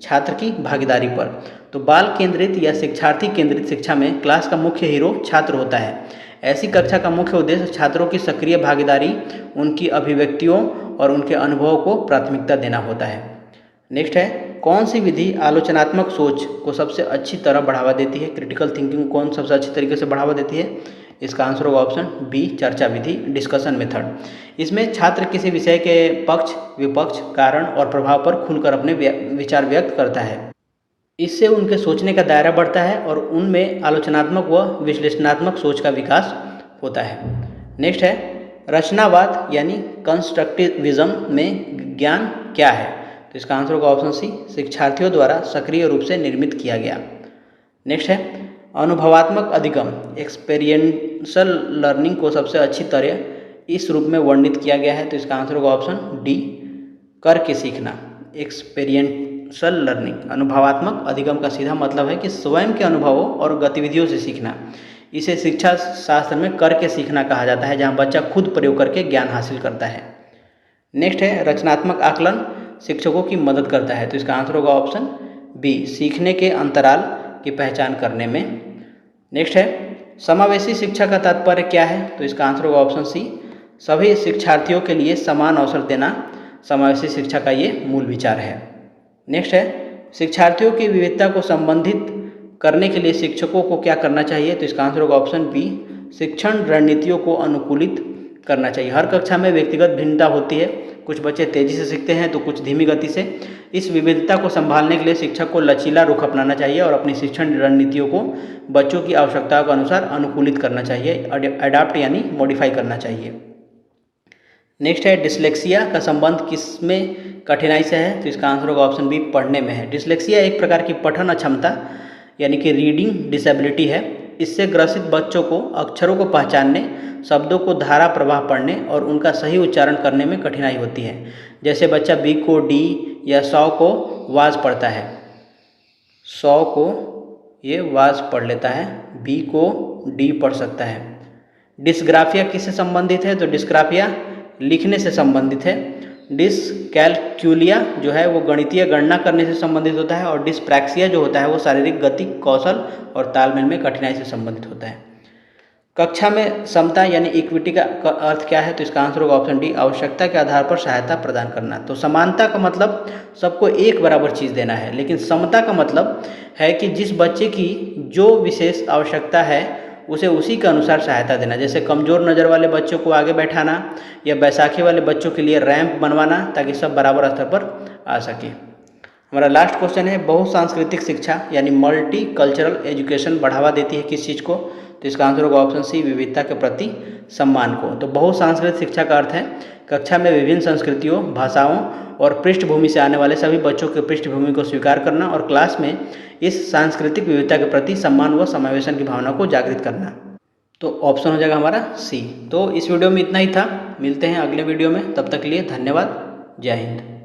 छात्र की भागीदारी पर। तो बाल केंद्रित या शिक्षार्थी केंद्रित शिक्षा में क्लास का मुख्य हीरो छात्र होता है। ऐसी कक्षा का मुख्य उद्देश्य छात्रों की सक्रिय भागीदारी, उनकी अभिव्यक्तियों और उनके अनुभवों को प्राथमिकता देना होता है। नेक्स्ट है, कौन सी विधि आलोचनात्मक सोच को सबसे अच्छी तरह बढ़ावा देती है? क्रिटिकल थिंकिंग कौन सबसे अच्छी तरीके से बढ़ावा देती है? इसका आंसर होगा ऑप्शन बी, चर्चा विधि, डिस्कशन मेथड। इसमें छात्र किसी विषय के पक्ष, विपक्ष, कारण और प्रभाव पर खुलकर अपने विचार व्यक्त करता है। इससे उनके सोचने का दायरा बढ़ता है और उनमें आलोचनात्मक व विश्लेषणात्मक सोच का विकास होता है। नेक्स्ट है, रचनावाद यानी कंस्ट्रक्टिविज्म में ज्ञान क्या है? तो इसका आंसर होगा ऑप्शन सी, शिक्षार्थियों द्वारा सक्रिय रूप से निर्मित किया गया। नेक्स्ट है, अनुभवात्मक अधिगम, एक्सपेरियंशियल लर्निंग को सबसे अच्छी तरह इस रूप में वर्णित किया गया है, तो इसका आंसर होगा ऑप्शन डी, करके सीखना। एक्सपेरियंशियल लर्निंग, अनुभवात्मक अधिगम का सीधा मतलब है कि स्वयं के अनुभवों और गतिविधियों से सीखना। इसे शिक्षा शास्त्र में करके सीखना कहा जाता है, जहाँ बच्चा खुद प्रयोग करके ज्ञान हासिल करता है। नेक्स्ट है, रचनात्मक आकलन शिक्षकों की मदद करता है, तो इसका आंसर होगा ऑप्शन बी, सीखने के अंतराल की पहचान करने में। नेक्स्ट है, समावेशी शिक्षा का तात्पर्य क्या है? तो इसका आंसर होगा ऑप्शन सी, सभी शिक्षार्थियों के लिए समान अवसर देना समावेशी शिक्षा का ये मूल विचार है। नेक्स्ट है, शिक्षार्थियों की विविधता को संबंधित करने के लिए शिक्षकों को क्या करना चाहिए? तो इसका आंसर होगा ऑप्शन बी, शिक्षण रणनीतियों को अनुकूलित करना चाहिए। हर कक्षा में व्यक्तिगत भिन्नता होती है, कुछ बच्चे तेजी से सीखते हैं तो कुछ धीमी गति से। इस विविधता को संभालने के लिए शिक्षक को लचीला रुख अपनाना चाहिए और अपनी शिक्षण रणनीतियों को बच्चों की आवश्यकताओं के अनुसार अनुकूलित करना चाहिए, अडॉप्ट यानी मॉडिफाई करना चाहिए। नेक्स्ट है, डिसलेक्सिया का संबंध किसमें कठिनाई से है? तो इसका आंसर होगा ऑप्शन बी, पढ़ने में है। डिसलेक्सिया एक प्रकार की पठन अक्षमता यानी कि रीडिंग डिसेबिलिटी है। इससे ग्रसित बच्चों को अक्षरों को पहचानने, शब्दों को धारा प्रवाह पढ़ने और उनका सही उच्चारण करने में कठिनाई होती है। जैसे बच्चा बी को डी या 100 को वाज पढ़ता है, 100 को ये वाज पढ़ लेता है, बी को डी पढ़ सकता है। डिस्ग्राफिया किससे संबंधित है? तो डिस्ग्राफिया लिखने से संबंधित है। डिसकैल्कुलिया जो है वो गणितीय गणना करने से संबंधित होता है और डिस्प्रैक्सिया जो होता है वो शारीरिक गति, कौशल और तालमेल में कठिनाई से संबंधित होता है। कक्षा में समता यानी इक्विटी का अर्थ क्या है? तो इसका आंसर होगा ऑप्शन डी, आवश्यकता के आधार पर सहायता प्रदान करना। तो समानता का मतलब सबको एक बराबर चीज़ देना है, लेकिन समता का मतलब है कि जिस बच्चे की जो विशेष आवश्यकता है उसे उसी के अनुसार सहायता देना। जैसे कमज़ोर नज़र वाले बच्चों को आगे बैठाना या बैसाखी वाले बच्चों के लिए रैंप बनवाना, ताकि सब बराबर स्तर पर आ सके। हमारा लास्ट क्वेश्चन है, बहुसांस्कृतिक शिक्षा यानी मल्टी कल्चरल एजुकेशन बढ़ावा देती है किस चीज़ को? तो इसका आंसर होगा ऑप्शन सी, विविधता के प्रति सम्मान को। तो बहुसांस्कृतिक शिक्षा का अर्थ है कक्षा में विभिन्न संस्कृतियों, भाषाओं और पृष्ठभूमि से आने वाले सभी बच्चों की पृष्ठभूमि को स्वीकार करना और क्लास में इस सांस्कृतिक विविधता के प्रति सम्मान व समावेशन की भावना को जागृत करना। तो ऑप्शन हो जाएगा हमारा सी। तो इस वीडियो में इतना ही था, मिलते हैं अगले वीडियो में, तब तक के लिए धन्यवाद, जय हिंद।